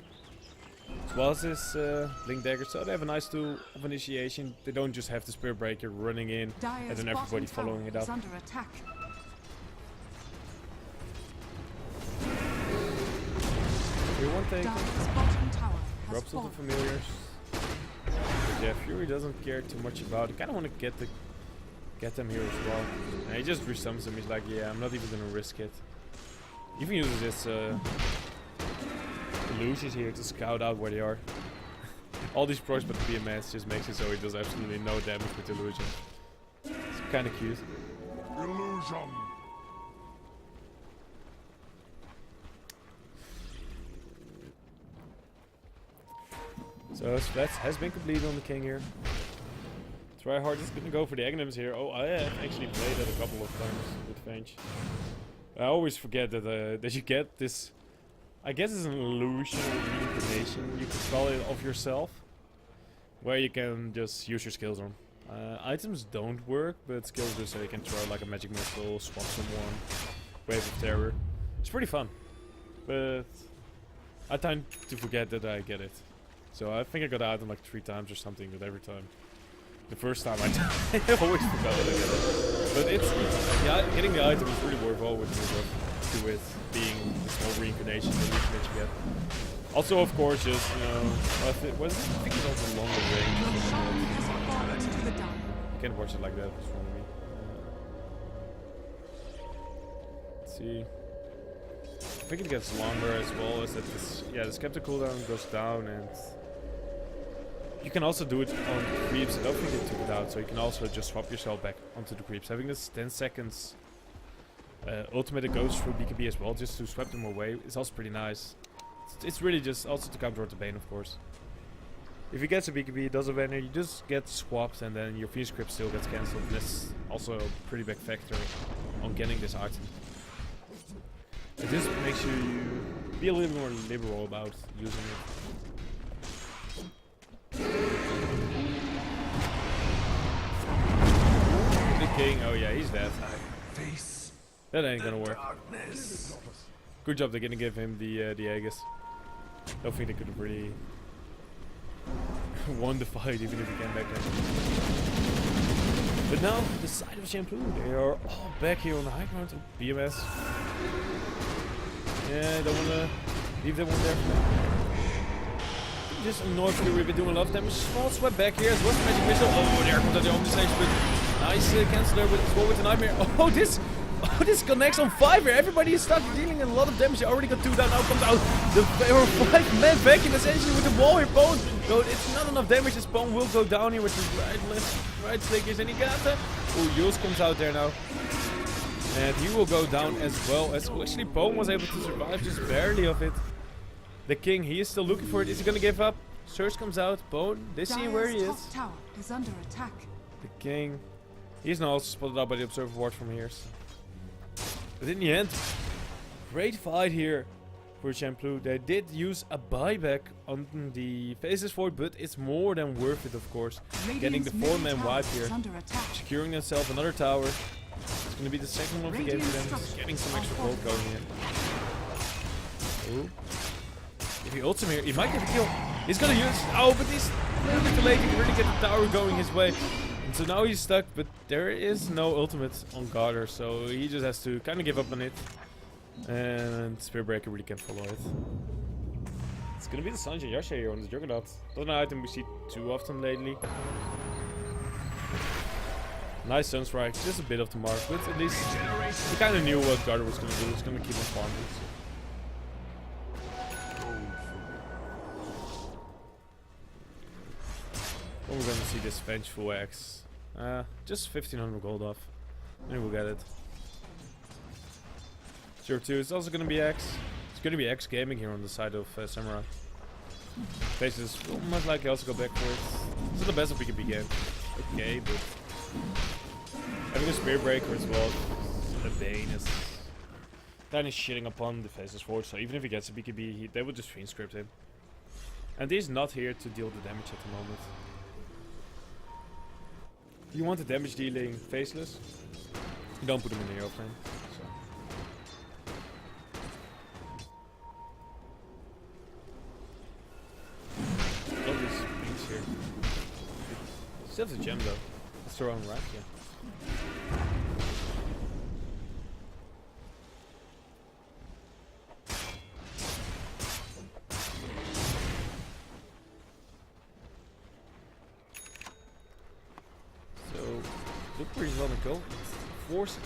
As well as his Blink Dagger, so they have a nice tool of initiation. They don't just have the Spirit Breaker running in Dire's and then everybody following it up. is under attack. 3-1 taken. Dire's bottom tower has Drops all the fallen. familiars. But yeah, Fury doesn't care too much about it. Kinda wanna get them here as well. And he just resummons them. He's like, yeah, I'm not even gonna risk it. Even uses his illusions here to scout out where they are. All these pros but the BMS just makes it so he does absolutely no damage with illusion. It's kinda cute. Illusion. So that has been completed on the king here. Tryhard is gonna go for the Aghanims here. Oh, I have actually played that a couple of times with Venge. I always forget that you get this. I guess it's an illusion or reincarnation, you could call it, of yourself, where you can just use your skills on. Items don't work, but skills do, so you can throw like a magic missile, swap someone, wave of terror. It's pretty fun, but I tend to forget that I get it. So I think I got the item like 3 times or something, but every time. The first time I always forgot that I got it. But it's, yeah, getting the item is really worthwhile with it being the small reincarnation that you get. Also, of course, just, you know, I think it's also longer range. Your shrine has fallen to the dire. You can't watch it like that, what's wrong with me? Let's see. I think it gets longer as well as that this, yeah, the skeptic cooldown goes down, and you can also do it on creeps. I don't think they took it out, so you can also just swap yourself back onto the creeps. Having this 10 seconds ultimate that goes through BKB as well, just to swap them away, is also pretty nice. It's really just also to counter the Bane, of course. If he gets a BKB, it does a banner, you just get swapped, and then your Phoenix Crypt still gets cancelled. That's also a pretty big factor on getting this item. It just makes you be a little more liberal about using it. The king, oh yeah, he's dead. That ain't gonna work. Good job, they're gonna give him the Aegis. Don't think they could have really won the fight even if he came back then. But now, the side of Champloo, they are all back here on the high ground. BMS. Yeah, don't wanna leave that one there for now. Just annoy Fury, we've been doing a lot of damage. Small sweat back here as well. Magic missile. Oh, there comes out the Omni Sage, but nice cancel there with the Nightmare. Oh, this connects on 5 here. Everybody is stuck dealing a lot of damage. They already got 2 down. Now comes out the 5-man vacuum essentially with the wall here. Pwn. No, it's not enough damage. This Pwn will go down here with his right flickers, and he got that. Oh, Jules comes out there now. And he will go down as well as actually Pwn was able to survive just barely of it. The king, he is still looking for it. Is he gonna give up? Surge comes out. Pwn, they see where he is. Top tower is under attack. The king, He's now also spotted out by the Observer Ward from here. So. But in the end, great fight here for Champloo. They did use a buyback on the Faceless Void, but it's more than worth it, of course. Getting the 4-man wipe here, securing themselves another tower. It's going to be the second one of the game for them. Just getting some extra gold going here. Ooh. If he ults him here, he might get a kill. He's going to use... Oh, but he's a little bit too late. He can really get the tower going his way. And so now he's stuck, but there is no ultimate on Garter, so he just has to kind of give up on it. And Spirit Breaker really can't follow it. It's gonna be the Sanji Yasha here on the Juggernaut. Not an item we see too often lately. Nice Sunstrike, just a bit off the mark, but at least he kind of knew what Garter was gonna do. It's gonna keep on farming. When we're gonna see this Vengeful Axe. Just 1500 gold off. Maybe we'll get it. 0-2, it's also gonna be X. It's gonna be PRIES Gaming here on the side of Samurai. Faces will most likely also go back for it. It's not the best of PKB game. Okay, but having a Spirit Breaker as well, the Bane is kind of shitting upon the Faceless Void, so even if he gets a BKB, they would just screen script him. And he's not here to deal the damage at the moment. If you want the damage dealing Faceless, you don't put him in the hero frame. Still has a gem though. Let's throw on right, yeah. So, look where he's on the go. Force it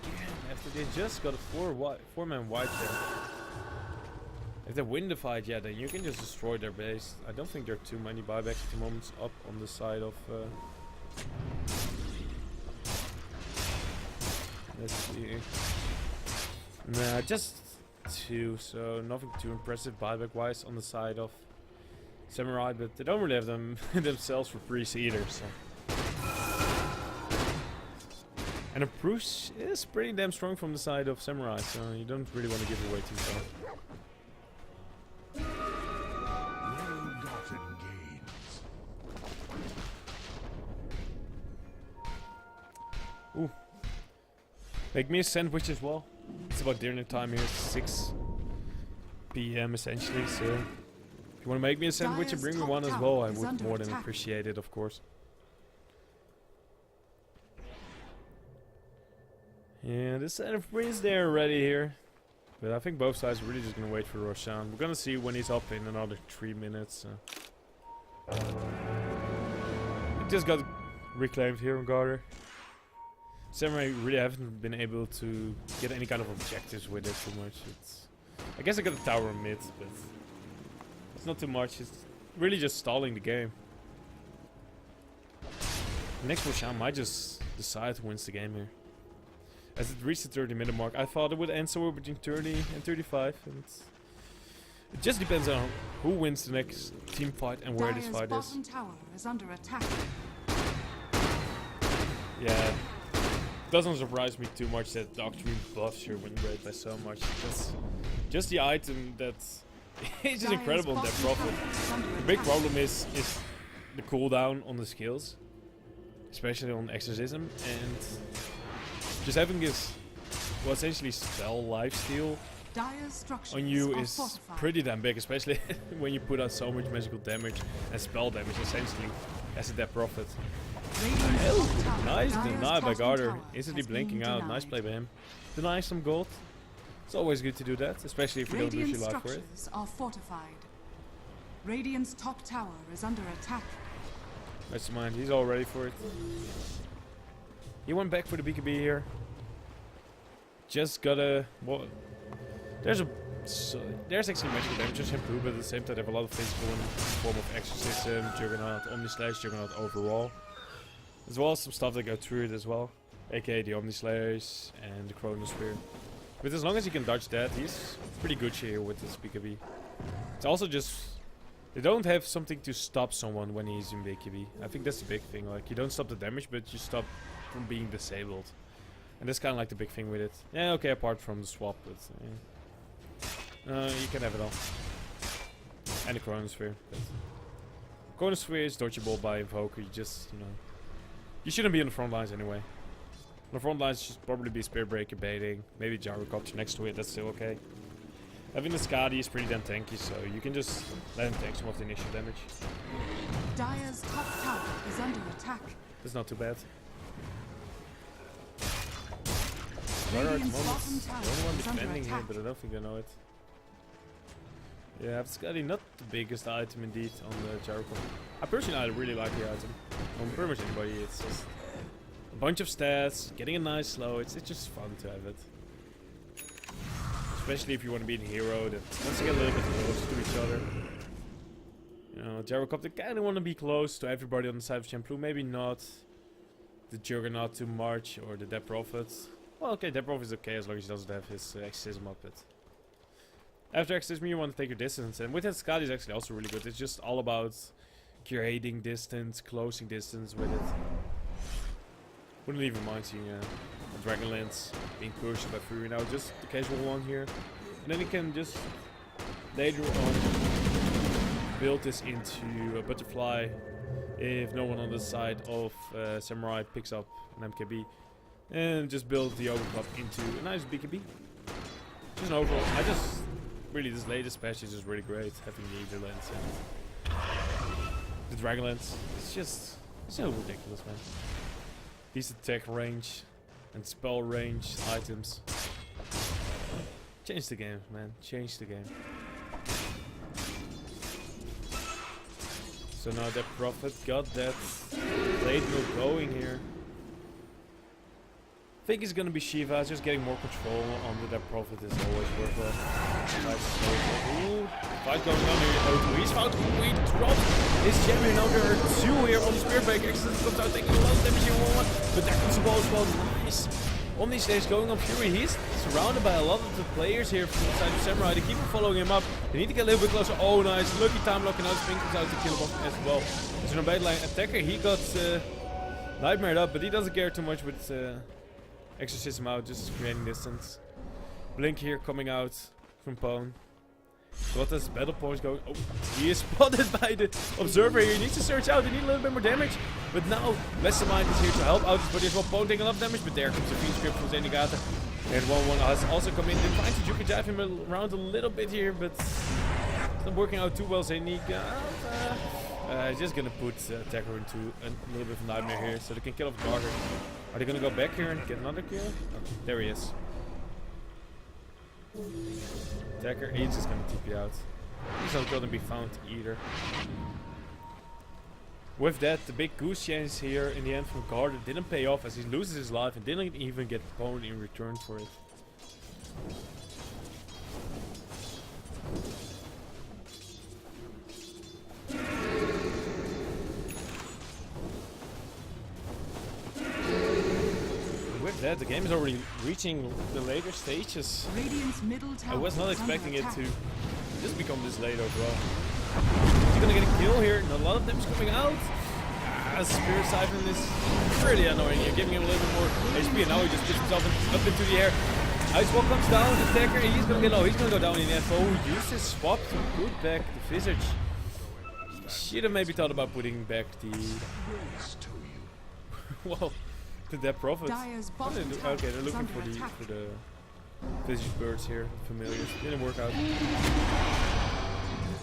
again after they just got a 4-man wipe there. If they win the fight, yeah, then you can just destroy their base. I don't think there are too many buybacks at the moment up on the side of... let's see. Nah, just 2, so nothing too impressive buyback-wise on the side of Samurai, but they don't really have them themselves for PRIES either, so... And a push is pretty damn strong from the side of Samurai, so you don't really want to give it away too far. Ooh. Make me a sandwich as well. It's about dinner time here, 6 PM essentially, so... If you want to make me a sandwich and bring me one as well, I would more than appreciate it, of course. Yeah, this side of PRIES there already here. But I think both sides are really just going to wait for Roshan. We're going to see when he's up in another 3 minutes. He just got reclaimed here on Garter. Samurai really haven't been able to get any kind of objectives with it too much. I guess I got a tower mid, but it's not too much. It's really just stalling the game. The next Roshan might just decide who wins the game here. As it reached the 30-minute mark, I thought it would end somewhere between 30 and 35. And it just depends on who wins the next team fight and where this fight is. Tower is under attack. Yeah. Doesn't surprise me too much that Doctrine buffs your win rate by so much. That's just the item that's it's just incredible in that profit. The big problem is the cooldown on the skills, especially on Exorcism, and just having this, well, essentially spell lifesteal on you is pretty damn big, especially when you put out so much magical damage and spell damage essentially as a dead profit. Oh, nice deny by Garter, instantly blinking out. Nice play by him. Deny some gold. It's always good to do that, especially if we don't lose your life for it. Are fortified. Radiant's top tower is under attack. That's mine. He's all ready for it. He went back for the BKB here. Just gotta... Well, there's actually magical damage on Champloo, but at the same time they have a lot of physical in the form of Exorcism, Juggernaut, Omnislash, Juggernaut overall. As well as some stuff that go through it as well, aka the Omnislayers and the Chronosphere. But as long as he can dodge that, he's pretty good here with this BKB. It's also just They don't have something to stop someone when he's in BKB. I think that's the big thing. Like, you don't stop the damage, but you stop from being disabled. And that's kind of like the big thing with it. Yeah, okay, apart from the swap, but you can have it all. And the Chronosphere. But Chronosphere is dodgeable by Invoker. You just, you know, you shouldn't be on the front lines anyway. On the front lines should probably be Spear Breaker baiting, maybe Gyrocopter next to it. That's still okay. Having the Skadi is pretty damn tanky, so you can just let him take some of the initial damage. Dire's top tower is under attack. That's not too bad. Radiant's bottom The tower only one is under defending here, attack. but I don't think I know it. Yeah, Skadi not the biggest item indeed on the Gyrocopter. I personally really like the item. On pretty much anybody, it's just a bunch of stats, getting a nice slow. It's just fun to have it. Especially if you want to be a hero that wants to get a little bit closer to each other. You know, Gyrocopter kind of want to be close to everybody on the side of Champloo. Maybe not the Juggernaut too much, or the Dead Prophet. Well, okay, Dead Prophet is okay as long as he doesn't have his exorcism up. But after exorcism, you want to take your distance. And with that, Skadi is actually also really good. It's just all about curating distance, closing distance with it. Wouldn't even mind seeing a Dragonlance being pushed by Fury now, just the casual one here. And then you can just later on build this into a Butterfly if no one on the side of Samurai picks up an MKB. And just build the Overclock into a nice BKB. Just an overall, really this latest patch is just really great, having the Ether Lens and the Dragonlance. It's just so ridiculous, man. These attack range and spell range items. Change the game, man. Change the game. So now that Prophet got that blade mill going here. I think it's gonna be Shiva. Just getting more control on that Prophet is always worthwhile. Ooh, fight going on here. O2. He's found we dropped his champion. Now there are two here on the Spear Breaker. Excellent comes out taking a lot of damage in 1-1. But there comes the ball as well. Nice. Omni stays going on Fury. He's surrounded by a lot of the players here from the side of Samurai. They keep following him up. They need to get a little bit closer. Oh, nice. Lucky time locking out. Spin comes out to kill him as well. There's no bad line attacker. He got nightmared up, but he doesn't care too much with Exorcism out, just creating distance. Blink here coming out from Pwn. What does battle points going? Oh, he is spotted by the observer here. He needs to search out. He needs a little bit more damage. But now, Mastermind is here to help out his body as well. Pwn taking a lot of damage, but there comes the Fiend Script from Zenigata. And 1-1 has also come in. They're trying to juke jive him around a little bit here, but it's not working out too well. Zenigata. Just gonna put attacker into a little bit of a nightmare here, so they can kill off Garter. Are they gonna go back here and get another kill? Oh, there he is. Attacker, he's just gonna TP out. He's not gonna be found either. With that, the big goose chase here in the end from Garter didn't pay off as he loses his life and didn't even get pwned in return for it. The game is already reaching the later stages. Radiant's middle tower I was not is under expecting it attack. to just become this late overall. He's gonna get a kill here, and a lot of them is coming out. Spirit Siphon is pretty annoying here, giving him a little bit more HP, and now he just gets himself up into the air. Ice Wall comes down, attacker, he's gonna get low, he's gonna go down in the end. Oh, used his swap to put back the Visage. Should have maybe thought about putting back the... Well, the Dead Prophet. Okay, they're looking for the Visage birds here, familiars. Didn't work out.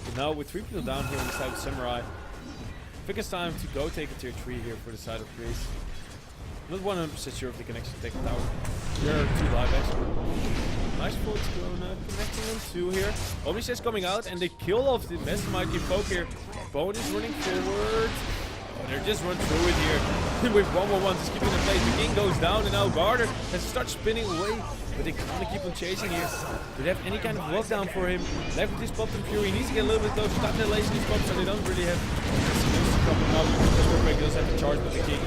But now with 3 people down here on the side of Samurai, I think it's time to go take a tier 3 here for the side of PRIES. Not 100% sure if they can actually take it out. There are 2 live nice foot connecting them 2 here. Omnish is coming out and they kill off the Mastermind Invoke here. Bone is running forward. Oh, they're just run through it here with 1-1-1 just keeping in place. The king goes down and now Garter has to start spinning away, but they can't keep on chasing here. Do they have any kind of lockdown for him? Left with his Bottom Fury, he needs to get a little bit closer. Stop their lazy spot, so they don't really have coming up. Break does have to charge, but the king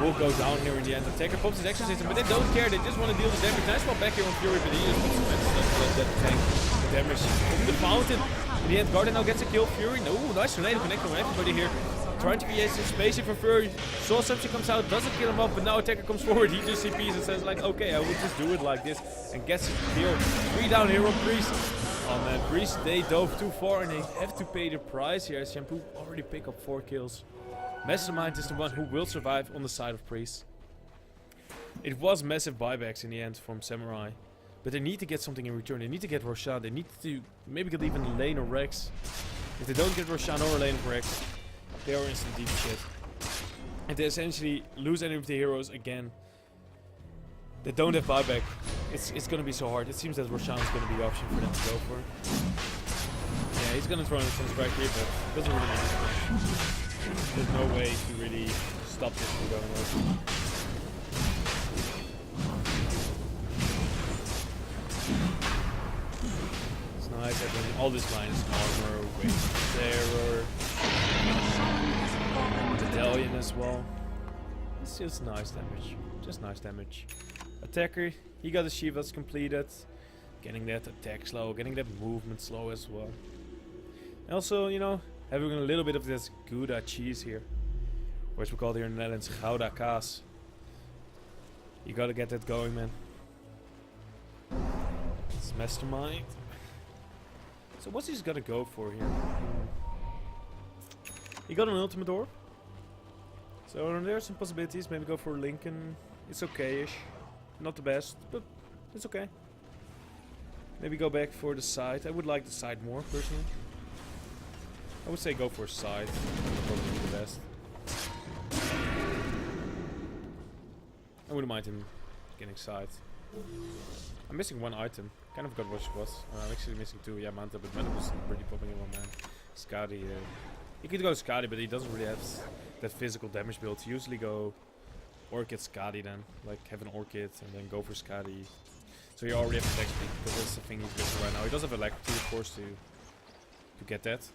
will go down here in the end. Attacker pops his exorcism, but they don't care. They just want to deal the damage. Nice spot back here on Fury, but he just wants to that tank the damage from the fountain. In the end, Garden now gets a kill. Fury, no, nice tornado connecting on everybody here. Trying to create some space here for Fury. Soul Substitute comes out, doesn't kill him up, but now Attacker comes forward. He just CPs and says like, okay, I will just do it like this. And gets his kill. 3 down here on Priest. Oh man, Priest, they dove too far and they have to pay the price here. As Champloo already pick up 4 kills. Mastermind is the one who will survive on the side of Priest. It was massive buybacks in the end from Samurai. But they need to get something in return. They need to get Roshan. They need to maybe get even Lane or Rex. If they don't get Roshan or Lane or Rex, they are instant deep shit. And they essentially lose any of the heroes again. They don't have buyback. It's gonna be so hard. It seems that Roshan is gonna be the option for them to go for. Yeah, he's gonna throw in some strike here, but it doesn't really matter. There's no way to really stop this from going over. It's nice having all this line is armor, weight, terror, medallion as well. It's just nice damage. Just nice damage. Attacker, he got his Shivas completed. Getting that attack slow, getting that movement slow as well. And also, you know, having a little bit of this Gouda cheese here. Or as we call it here in the Netherlands, Gouda kaas. You gotta get that going, man. It's Mastermind. So what's he gonna go for here? He got an ultimate orb. So there are some possibilities. Maybe go for Lincoln. It's okay-ish. Not the best, but it's okay. Maybe go back for the side. I would like the side more, personally. I would say go for side. Probably the best. I wouldn't mind him getting side. I'm missing 1 item. Kind of forgot what it was. I'm actually missing 2. Yeah, Manta, but Manta was really popping in 1 man. Skadi. He could go Skadi, but he doesn't really have that physical damage build. He usually go Orchid Skadi then. Like have an Orchid and then go for Skadi. So you already have attack speed, because that's the thing he's missing right now. He does have electricity, of course, to get that.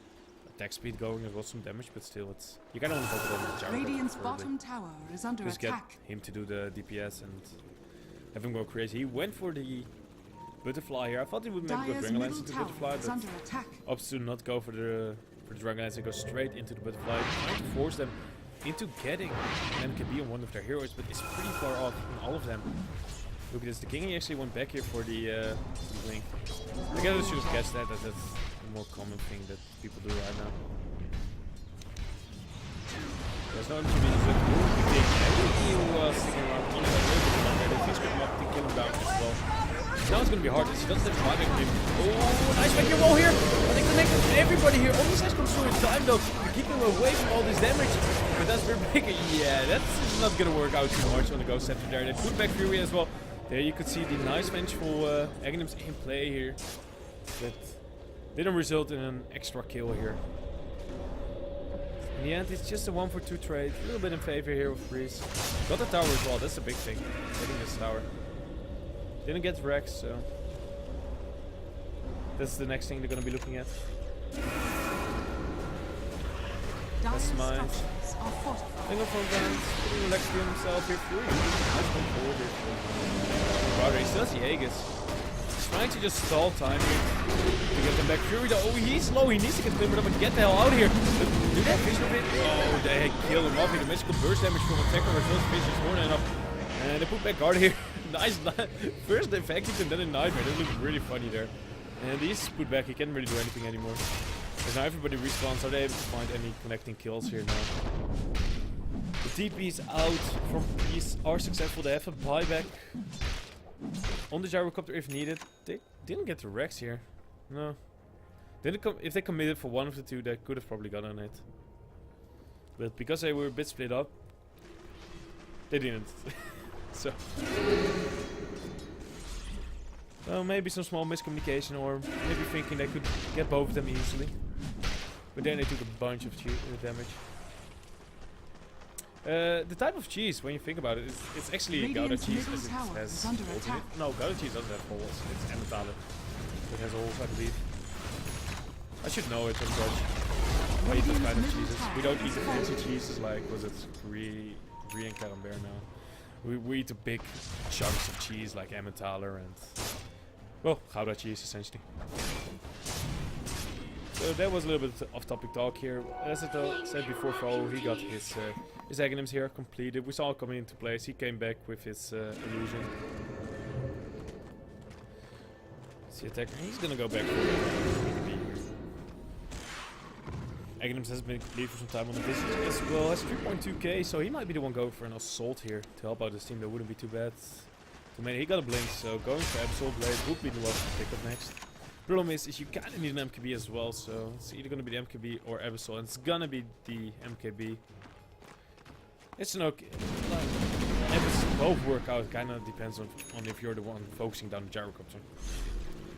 Attack speed going as well, some damage, but still it's... You kind of want to focus on the Jarvan. Radiant's bottom tower is under just attack. Get him to do the DPS and have him go crazy. He went for the butterfly here. I thought he would maybe go Dragonlance into the butterfly, but opts to not go for the Dragonlance and go straight into the butterfly. Trying to force them into getting MKB on one of their heroes, but it's pretty far off on all of them. Look at this, the king he actually went back here for the link. I guess I should have guessed that, that's a more common thing that people do right now. There's no MKB, he's like, ooh, big. He was sticking around on a little bit longer, the Fizz could not kill him down as well. Now it's gonna be hard, he doesn't have to buyback him. Oh, nice back here wall here! But they connect with everybody here. Almost has comes through in time though, keeping him away from all this damage. But that's very big. Yeah, that's not gonna work out too much on the Ghost Scepter there. They put back Fury as well. There you could see the nice vengeful Aghanims in play here. That didn't result in an extra kill here. In the end, it's just a 1-for-2 trade. A little bit in favor here with Priest. Got the tower as well, that's a big thing. Getting this tower. Didn't get Rex, so... That's the next thing they're gonna be looking at. That's mine. Angle from Vance, putting Alexi himself here through. Nice one forward here. Brother, he still has the Aegis. He's trying to just stall time here to get them back. Fury though, oh he's low, he needs to get cleared up and get the hell out of here. But do that vision of it? Oh, they killed him off here. The magical burst damage from Attacker as well as vision is more than enough. And they put back guard here. Nice, first they effective and then a nightmare. That looked really funny there. And he's put back, he can't really do anything anymore. Because now everybody respawns, are they able to find any connecting kills here now? The TPs out from PRIES are successful, they have a buyback on the gyrocopter if needed. They didn't get the Rex here. No. If they committed for one of the two, they could have probably gotten it. But because they were a bit split up, they didn't. So maybe some small miscommunication, or maybe thinking they could get both of them easily. But then they took a bunch of damage. The type of cheese, when you think about it, it's actually a Gouda cheese as it has ultimate. No, Gouda cheese doesn't have holes. It's Emmentaler that has holes, I believe. I should know it, I'm Dutch. I eat those kind of cheeses. We don't eat the fancy cheeses like, was it Brie and Camembert now. We eat the big chunks of cheese like Emmentaler and, well, Gouda cheese essentially. So that was a little bit off-topic talk here. As I said before, Fro, he got his Aghanims here completed. We saw it coming into place. He came back with his illusion. See attacker. He's gonna go back for it. Aghanims has been completed for some time on the visit as well. Has 3.2k, so he might be the one going for an assault here to help out his team. That wouldn't be too bad. Too many. He got a blink, so going for Absol Blade would be the one to pick up next. Problem is you kind of need an MKB as well, so it's either gonna be the MKB or Absol, and it's gonna be the MKB. It's an okay. Like, if it's both work out, kind of depends on if you're the one focusing down the gyrocopter.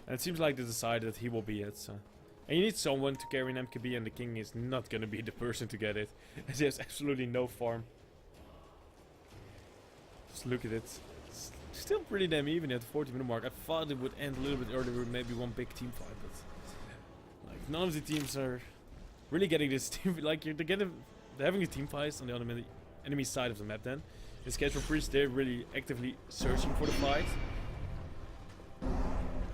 And it seems like they decided that he will be it. So. And you need someone to carry an MKB, and the king is not gonna be the person to get it, as he has absolutely no farm. Just look at it. It's still pretty damn even at the 40-minute mark. I thought it would end a little bit earlier with maybe one big team fight, but like none of the teams are really getting this team. Like they're having a team fight on the other enemy side of the map. Then in this case for PRIES, they're really actively searching for the fight.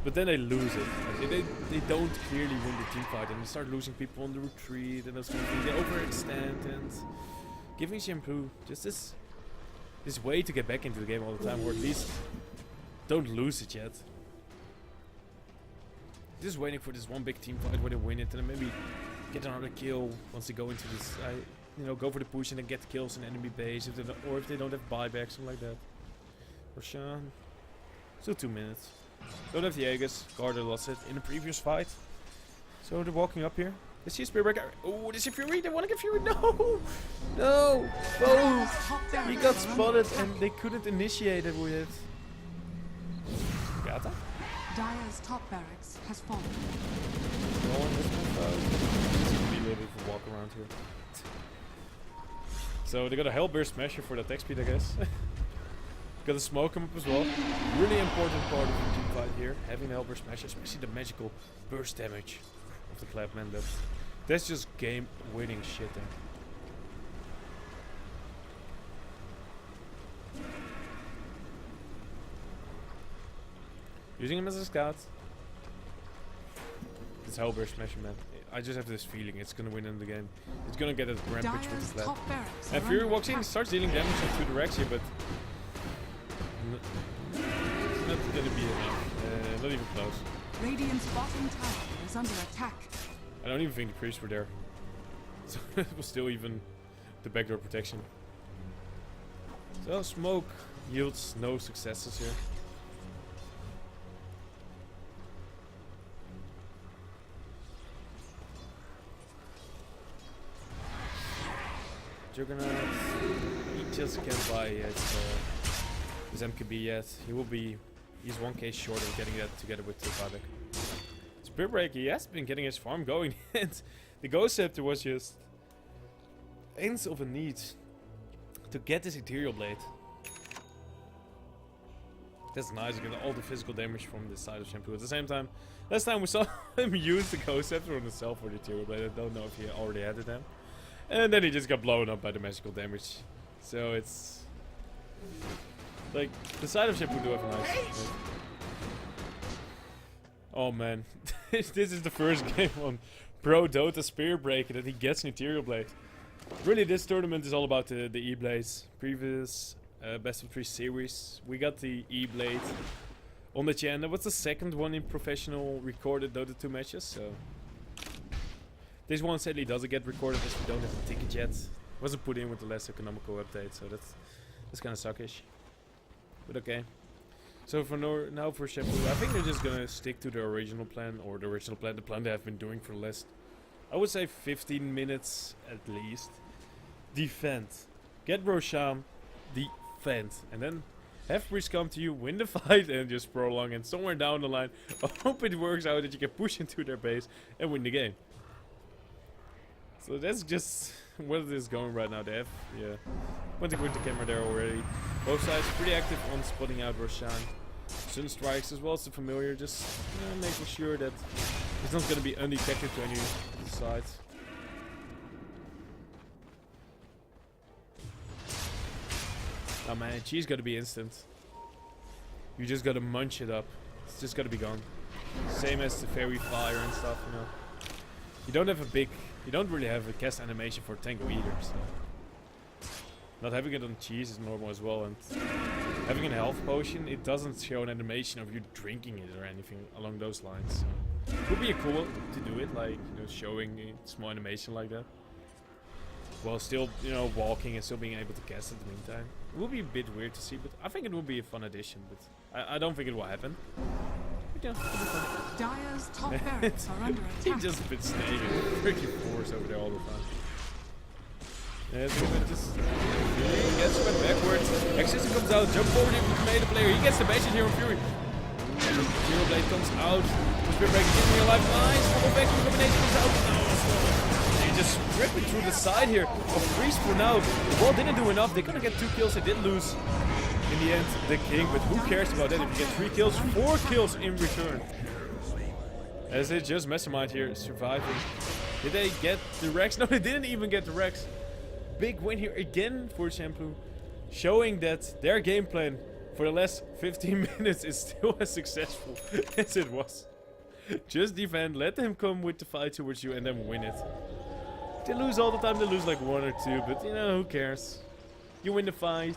But then they lose it. Like, they don't clearly win the team fight, and they start losing people on the retreat, and those kind of things. They overextend, and giving Champloo just this way to get back into the game all the time, or at least don't lose it yet. Just waiting for this one big team fight where they win it, and then maybe get another kill once they go into this. You know, go for the push and then get kills in enemy base, or if they don't have buyback, something like that. Roshan, still 2 minutes. Don't have the Aegis. Garda lost it in the previous fight. So they're walking up here. They see a Spear Breaker. Oh, this is Fury. They want to get Fury. No! No! Oh! He got spotted and they couldn't initiate it with it. Got that? Dire's top barracks has fallen. No one has been be a little bit of a walk around here. So they got a Hellbear Smasher for that attack speed, I guess. Got a smoke him up as well. Really important part of the team fight here. Having the Hellbear Smasher, especially the magical burst damage of the Clapman. That's just game winning shit there. Using him as a scout. This Hellbear Smasher, man. I just have this feeling it's gonna win in the game. It's gonna get a rampage with the Clap. And Fury walks in, starts dealing damage to the Rexy, but it's not gonna be enough. Not even close. Radiant's bottom tower is under attack. I don't even think the priests were there. So it was still even the backdoor protection. So smoke yields no successes here. Juggernaut, he just can't buy his MKB yet. He's 1k short of getting that together with the buyback. Spear Break, he has been getting his farm going, and the Ghost Scepter was just ends of a need to get this Ethereal Blade. That's nice, getting all the physical damage from this side of Champloo. At the same time, last time we saw him use the Ghost Scepter on himself for the Ethereal Blade. I don't know if he already had it then. And then he just got blown up by the magical damage. So it's like the side of Champloo do have a nice. Oh man, this is the first game on Pro Dota Spear Breaker that he gets an Ethereal Blade. Really, this tournament is all about the E-Blades. Previous best of 3 series, we got the E-Blade on the channel. What's the second one in professional recorded Dota 2 matches? So this one sadly doesn't get recorded as we don't have the ticket yet. Wasn't put in with the last economical update, so that's kind of suckish. But okay. So for now for Champloo, I think they're just gonna stick to the original plan, or the plan they have been doing for the last, I would say 15 minutes at least. Defend. Get Roshan, defend. And then have PRIES come to you, win the fight, and just prolong. And somewhere down the line, I hope it works out that you can push into their base and win the game. So that's just where it is going right now. They have, yeah, pointing with the camera there already. Both sides pretty active on spotting out Roshan. Sun Strikes as well as the familiar, just making sure that it's not going to be undetected to any sides. Oh man, cheese got to be instant. You just got to munch it up. It's just got to be gone. Same as the fairy fire and stuff, you know. You don't really have a cast animation for Tango either, so. Not having it on cheese is normal as well, and having a health potion, it doesn't show an animation of you drinking it or anything along those lines. So. It would be cool to do it, like, you know, showing a small animation like that. While still, you know, walking and still being able to cast at the meantime. It would be a bit weird to see, but I think it would be a fun addition, but I don't think it will happen. But yeah, it'll be fun. Dire's top barracks are under He attack. just been staying in freaking force over there all the time. Yeah, so he just gets went backwards. Exorcism comes out, jump forward into the melee player. He gets the message here on Fury. Zero Blade comes out. Spear Breaker giving me a life. Nice. Double vacuum combination comes out. No, they just rip it through the side here of Priest for now. The ball didn't do enough. They're gonna get 2 kills. They did lose in the end the king, but who cares about that? If you get 3 kills, 4 kills in return. As they just mastermind here, surviving. Did they get the Rex? No, they didn't even get the Rex. Big win here again for Champloo, showing that their game plan for the last 15 minutes is still as successful as it was. Just defend, let them come with the fight towards you, and then win it. They lose all the time, they lose like 1 or 2, but you know, who cares? You win the fight,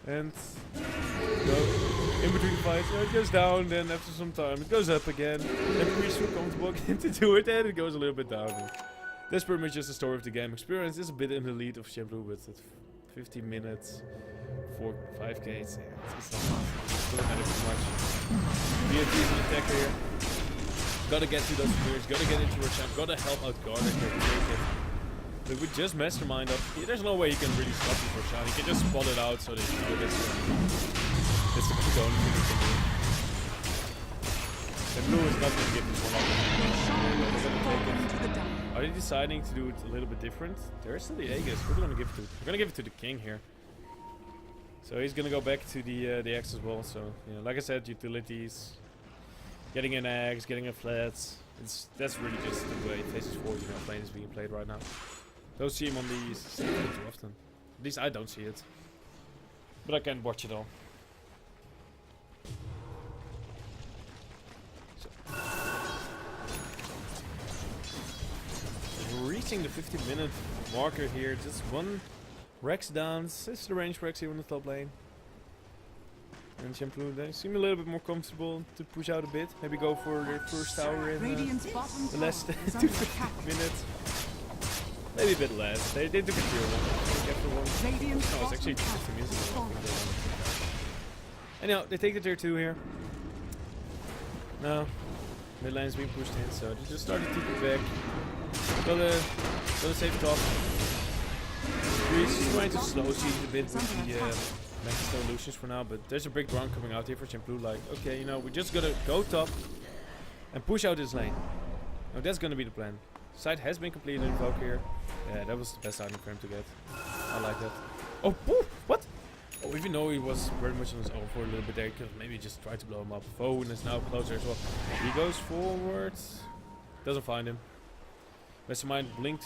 and go in between the fights, you know, it goes down, then after some time it goes up again, and Priest feel comfortable again to do it, and it goes a little bit down. That's pretty much just the story of the game. Experience is a bit in the lead of Champloo, but at 15 minutes, 5 gates, yeah, it's not doesn't matter too much. BFT is an attacker here. Gotta get to those spears, gotta get into Roshan, gotta help out Garner here. But with just Mastermind up, there's no way he can really stop this Roshan. He can just spot it out so that you know that's the only thing he can do. And Blue is not gonna give this one up. They're gonna take it. Are they deciding to do it a little bit different? There's still the Aegis. We're gonna give it to. We're gonna give it to the king here. So he's gonna go back to the axe as well. So you know, like I said, utilities, getting an axe, getting a flats. That's really just the way Phases 4 playing is being played right now. Don't see him on the stage too often. At least I don't see it. But I can't watch it all. Reaching the 50-minute marker here, just 1 Rex down. This is the range Rex here on the top lane. And Champloo, they seem a little bit more comfortable to push out a bit. Maybe go for their first tower in the last 2 minutes. Maybe a bit less. They took a tier 1. No, it's actually 50 minutes. Anyhow, they take the tier 2 here. No, mid lane is being pushed in, so they just started to keep it back. Gotta save top. He's trying to slow siege a bit with the Magic Evolutions for now, but there's a big run coming out here for Champloo. Like, okay, you know, we just gotta go top and push out this lane. Now that's gonna be the plan. Site has been completed in Invoke here. Yeah, that was the best item for him to get. I like that. Oh, poof! What? Oh, even though he was very much on his own for a little bit there, he could maybe just try to blow him up. Foden is now closer as well. He goes forward. Doesn't find him. Mastermind blinked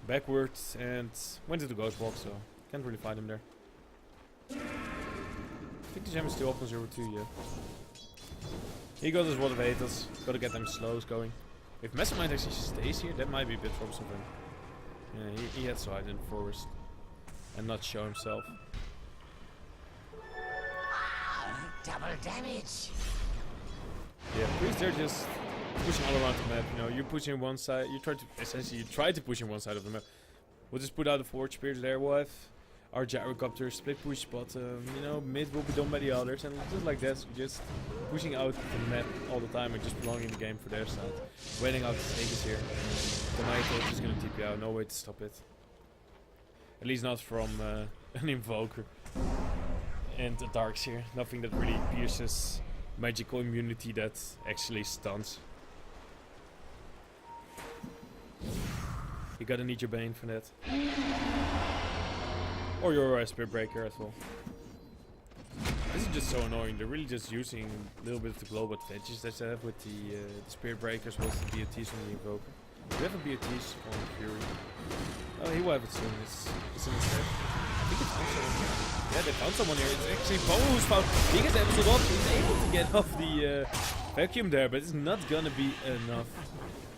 backwards and went into the ghost box, so can't really find him there. I think the gem is still up on 0-2, yeah. He got his Water of Haters. Gotta get them slows going. If Mastermind actually stays here, that might be a bit troublesome for him. Yeah, he had to hide in the forest and not show himself. Double damage. Yeah, Priest, they're just pushing all around the map. You know, you're pushing one side. You try to push in one side of the map. We'll just put out the Forge Spears there. We'll have our Gyrocopter split push, but you know, mid will be done by the others, and just like that, so just pushing out the map all the time and just prolonging the game for their side. Waiting out the Aegis here. The Night Age is gonna TP out. No way to stop it. At least not from an Invoker. And the Darks here. Nothing that really pierces magical immunity that actually stuns. You gotta need your Bane for that. Or your Spirit Breaker as well. This is just so annoying. They're really just using a little bit of the global advantages that they have with the Spirit Breakers, with the BOTs from the Invoker. Do we have a BOTs on Fury? Oh, he will have it soon. It's in his head. I think it's also on here. Yeah, they found someone here. It's actually Poe who's found. He gets episode off. He's able to get off the vacuum there, but it's not gonna be enough.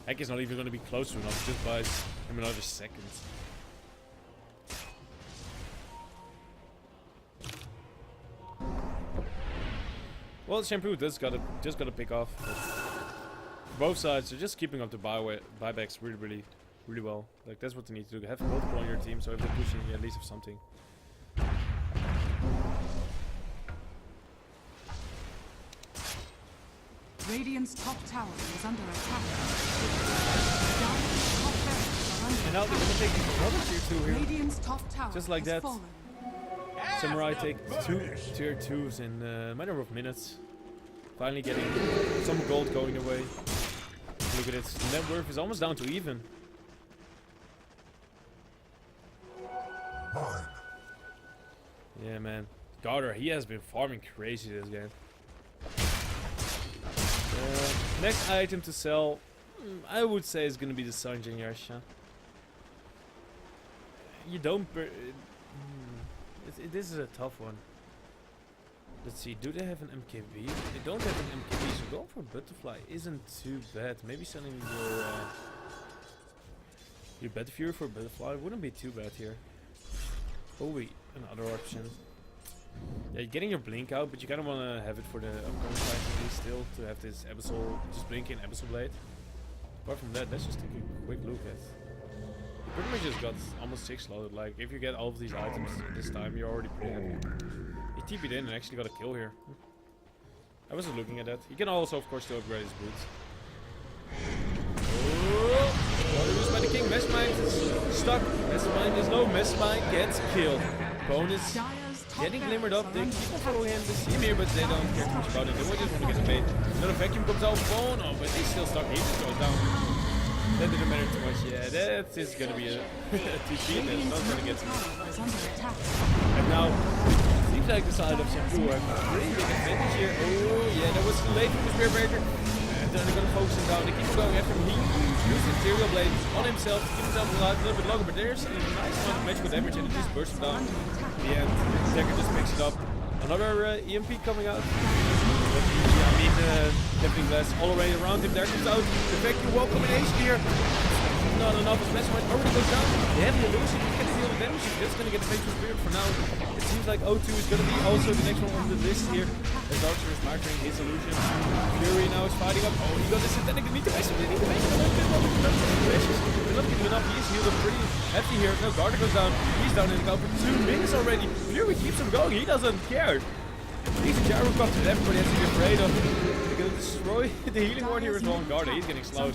Heck is not even going to be close to enough. Just buys him another second. Well, Champloo just gotta pick off. Both sides are just keeping up the buybacks really well. Like that's what they need to do. Have multiple on your team, so if they're pushing, you at least have something. Radiant's top tower is under attack. Dire's top barracks are under And now they're gonna take another tier 2 here. Radiant's top tower Just like has that. fallen. Samurai take 2 tier 2s in a matter of minutes. Finally getting some gold going away. Look at it. Net worth is almost down to even. Mine. Yeah, man. Garter, he has been farming crazy this game. Next item to sell, I would say, is gonna be the Sanjin Yasha. You don't. This is a tough one. Let's see. Do they have an MKB? They don't have an MKB, so going for Butterfly isn't too bad. Maybe selling your Bed Fury for Butterfly wouldn't be too bad here. Oh wait, another option. Yeah, you're getting your blink out, but you kind of want to have it for the upcoming fight at least still to have this Abyssal, just blink in Abyssal Blade. Apart from that, let's just take a quick look at. You pretty much just got almost 6 loaded. Like, if you get all of these items this time, you're already pretty happy. He TP'd in and actually got a kill here. I wasn't looking at that. He can also, of course, still upgrade his boots. Oh, used by the king. Messmind is stuck. Messmind is low. Messmind gets killed. Bonus. Getting glimmered up, they keep on following him, they see him here, but they don't care too much about it. They just want to get the bait. Another vacuum comes out, phone, oh, but he's still stuck, he just goes down. That didn't matter too much, yeah, that is gonna be a TP, and that's not gonna get to me. And now, it seems like the side of Champloo have a pretty big advantage here. Oh, yeah, that was too late for the Spear Breaker. And then they're gonna focus him down, they keep on going after him. He used the Imperial Blade on himself to keep himself alive a little bit longer, but there's a nice amount of magical damage and it just bursts him down. The end. Decker just picks it up. Another EMP coming out. I mean, Tempting Blast all already around him. There comes out the vacuum wall combination here. Not enough. His Messmind already goes down. They have the illusion. He can deal the damage. He's just gonna get the Faithful Spirit for now. It seems like O2 is gonna be also the next one on the list here. As Archer is marking his illusion. Fury now is fighting up. Oh, he got the synthetic. They need to make it. They need to make it a little bit more. They're not giving enough. He's healed up pretty hefty here. No, Garter goes down. He's down in the count for 2 minutes already. Fury keeps him going. He doesn't care. He's a gyrocopter that everybody has to be afraid of. They're gonna destroy the healing ward here as well. Garter, he's getting slowed.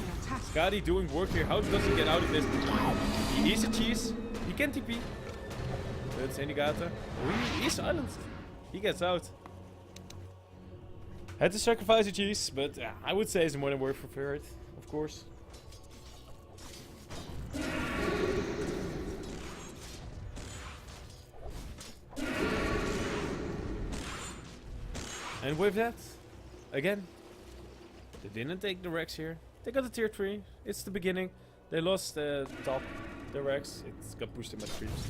Skadi doing work here. How does he get out of this? He's a cheese. He can TP. But Senigata. He's silenced. He gets out. Had to sacrifice a cheese, but I would say it's more than worth for it, of course. And with that, again, they didn't take the Rex here. They got the tier 3. It's the beginning. They lost the Rex. It's got pushed in by the creeps.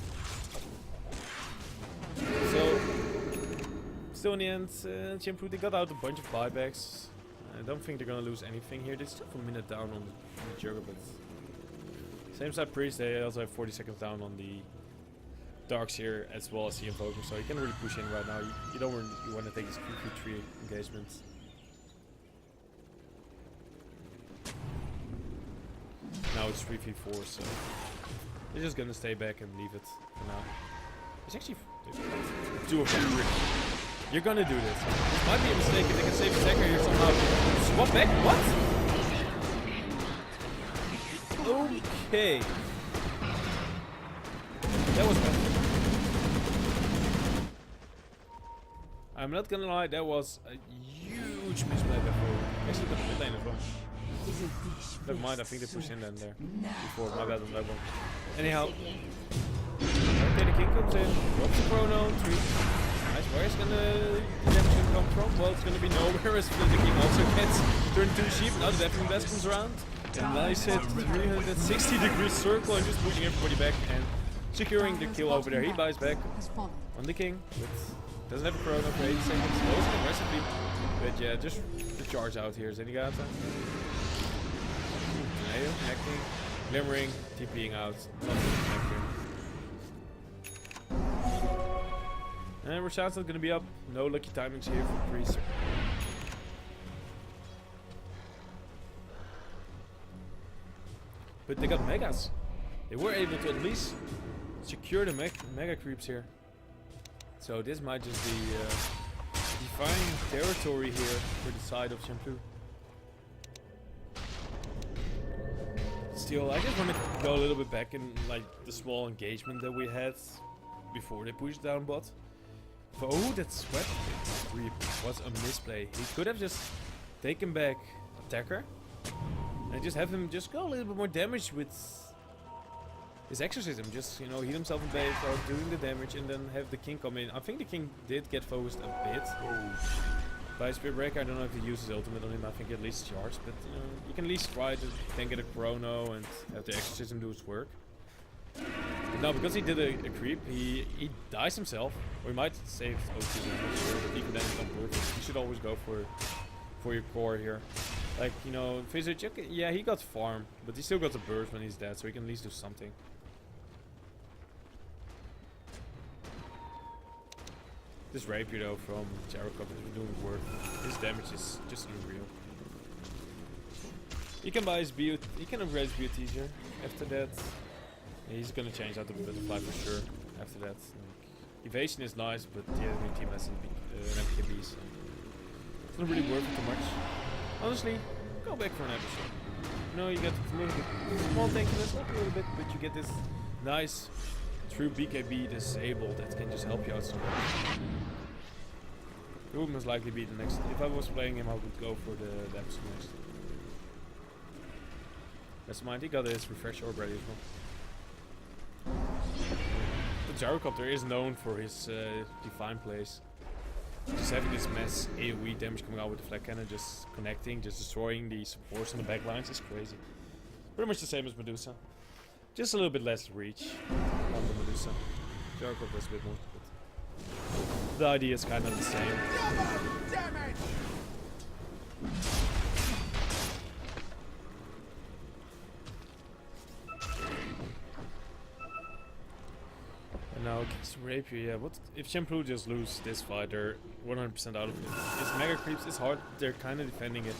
So, still in the end, Champloo, they got out a bunch of buybacks. I don't think they're gonna lose anything here. They still have a minute down on the Jugger, but same side Priest, they also have 40 seconds down on the Darks here as well as the Invoker, so you can really push in right now. You don't really, you want to take this Q3 engagement. Now it's 3v4, so they're just gonna stay back and leave it for now. It's actually 2 of them. You're gonna do this. This might be a mistake if they can save a Decker here somehow. Swap back? What? Okay. That was bad. I'm not gonna lie, that was a huge misplay before. Actually, the mid lane as well. Never mind, I think they pushed in then there. Before, my bad on that one. Anyhow. Okay, the king comes in. Drops the chrono. 3. Nice, where's the damage gonna come from? Well, it's gonna be nowhere as the king also gets turned to a sheep. Now the Deafening Blast comes around. And nice hit, 360-degree circle and just pushing everybody back and securing the kill over there. He buys back on the king, but doesn't have a chrono for 80 seconds. Goes aggressively, but yeah, just the charge out here. Zenigata. tornado, connecting, glimmering, TPing out, nothing connecting. And Rashad's not gonna be up. No lucky timings here for PRIES. But they got megas. They were able to at least secure the mega creeps here. So this might just be define territory here for the side of Champloo. Still, I just want to go a little bit back in like the small engagement that we had before they pushed down bot. Oh, that sweat creep was a misplay. He could have just taken back attacker and just have him just go a little bit more damage with his exorcism. Just, you know, heal himself in base or doing the damage and then have the king come in. I think the king did get focused a bit by Spirit Breaker. I don't know if he uses ultimate on him. I think at least charged, but you know, you can at least try to then get a chrono and have the exorcism do its work. But no, because he did a creep, he dies himself, or he might save OT. I'm not sure, but even then it's not worth it. You should always go for your core here. Like, you know, Visage, okay, yeah, he got farm, but he still got the burst when he's dead, so he can at least do something. This rapier though from Jericho is doing work. His damage is just unreal. He can buy his BOT, he can upgrade his BOT here. After that, he's gonna change out the butterfly for sure. After that, like, evasion is nice, but the enemy team has an MKB, so it's not really worth it too much. Honestly, go back for an episode. You know, you get a little bit small tankiness, not a little bit, but you get this nice true BKB disable that can just help you out so much. It would most likely be the next. If I was playing him, I would go for the episode next. That's mind, he got his refresh orb ready as well. The Gyrocopter is known for his divine plays. Just having this mass AoE damage coming out with the flat cannon, just connecting, just destroying the supports on the back lines is crazy. Pretty much the same as Medusa. Just a little bit less reach on the Medusa. Gyrocopter is a bit more, but the idea is kind of the same. And now against Rapier, yeah, what if Champloo just lose this fight? They're 100% out of it. It's mega creeps, it's hard, they're kind of defending it.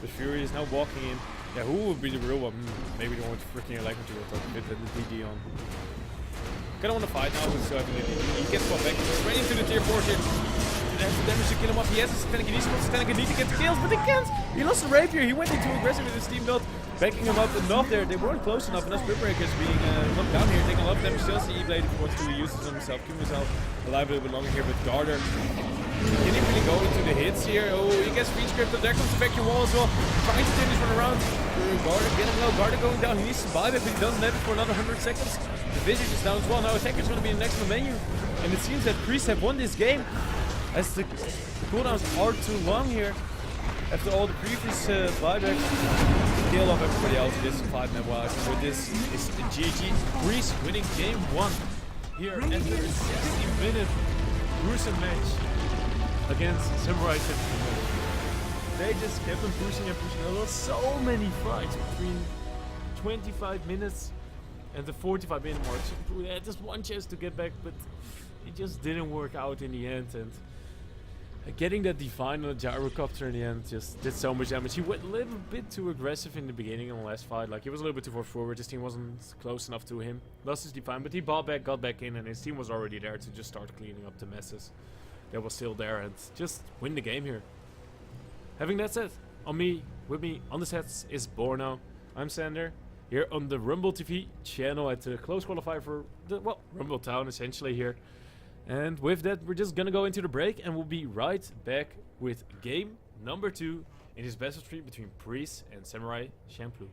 But Fury is now walking in. Yeah, who would be the real one? Maybe they want to freaking like to talk a bit with the DD on. Kinda want to fight now with he gets one back, he's ready into the tier 4 here. And has the damage to kill him off. He has a Satanic Elise, Satanic Elite to get the kills, but he can't! He lost the Rapier, he went in too aggressive with his team build, backing him up enough there. They weren't close enough, and now Spirit Breaker is being knocked down here, taking a lot of damage. Still the E-Blade if he wants to use it on himself, keeping himself alive a little bit longer here, but Garter can he really go into the hits here? Oh, he gets speed script, there comes the vacuum wall as well. Trying to turn this one around. Garter getting low, Garter going down. He needs to buy it, but he doesn't have it for another 100 seconds. The Visage is down as well. Now Attacker's going to be the next on the menu. And it seems that PRIES have won this game, as the cooldowns are too long here. After all the previous buybacks, kill off everybody else. This is 5-man wise. So this is the GG. PRIES winning game 1 here after a 60-minute gruesome match against Samurai Champloo. They just kept on pushing and pushing. There was so many fights between 25 minutes and the 45-minute mark. Champloo had just one chance to get back, but it just didn't work out in the end. And getting that Divine on the Gyrocopter in the end just did so much damage. He went a little bit too aggressive in the beginning in the last fight. Like, he was a little bit too far forward. His team wasn't close enough to him. Lost his Divine, but he bought back, got back in, and his team was already there to just start cleaning up the messes that was still there and just win the game here. Having that said, with me on the sets is Borno. I'm Sander, here on the Rumble TV channel at the close qualifier for the, well, Rumble Town essentially here. And with that, we're just gonna go into the break and we'll be right back with game number 2 in this best of 3 between PRIES and Samurai Champloo.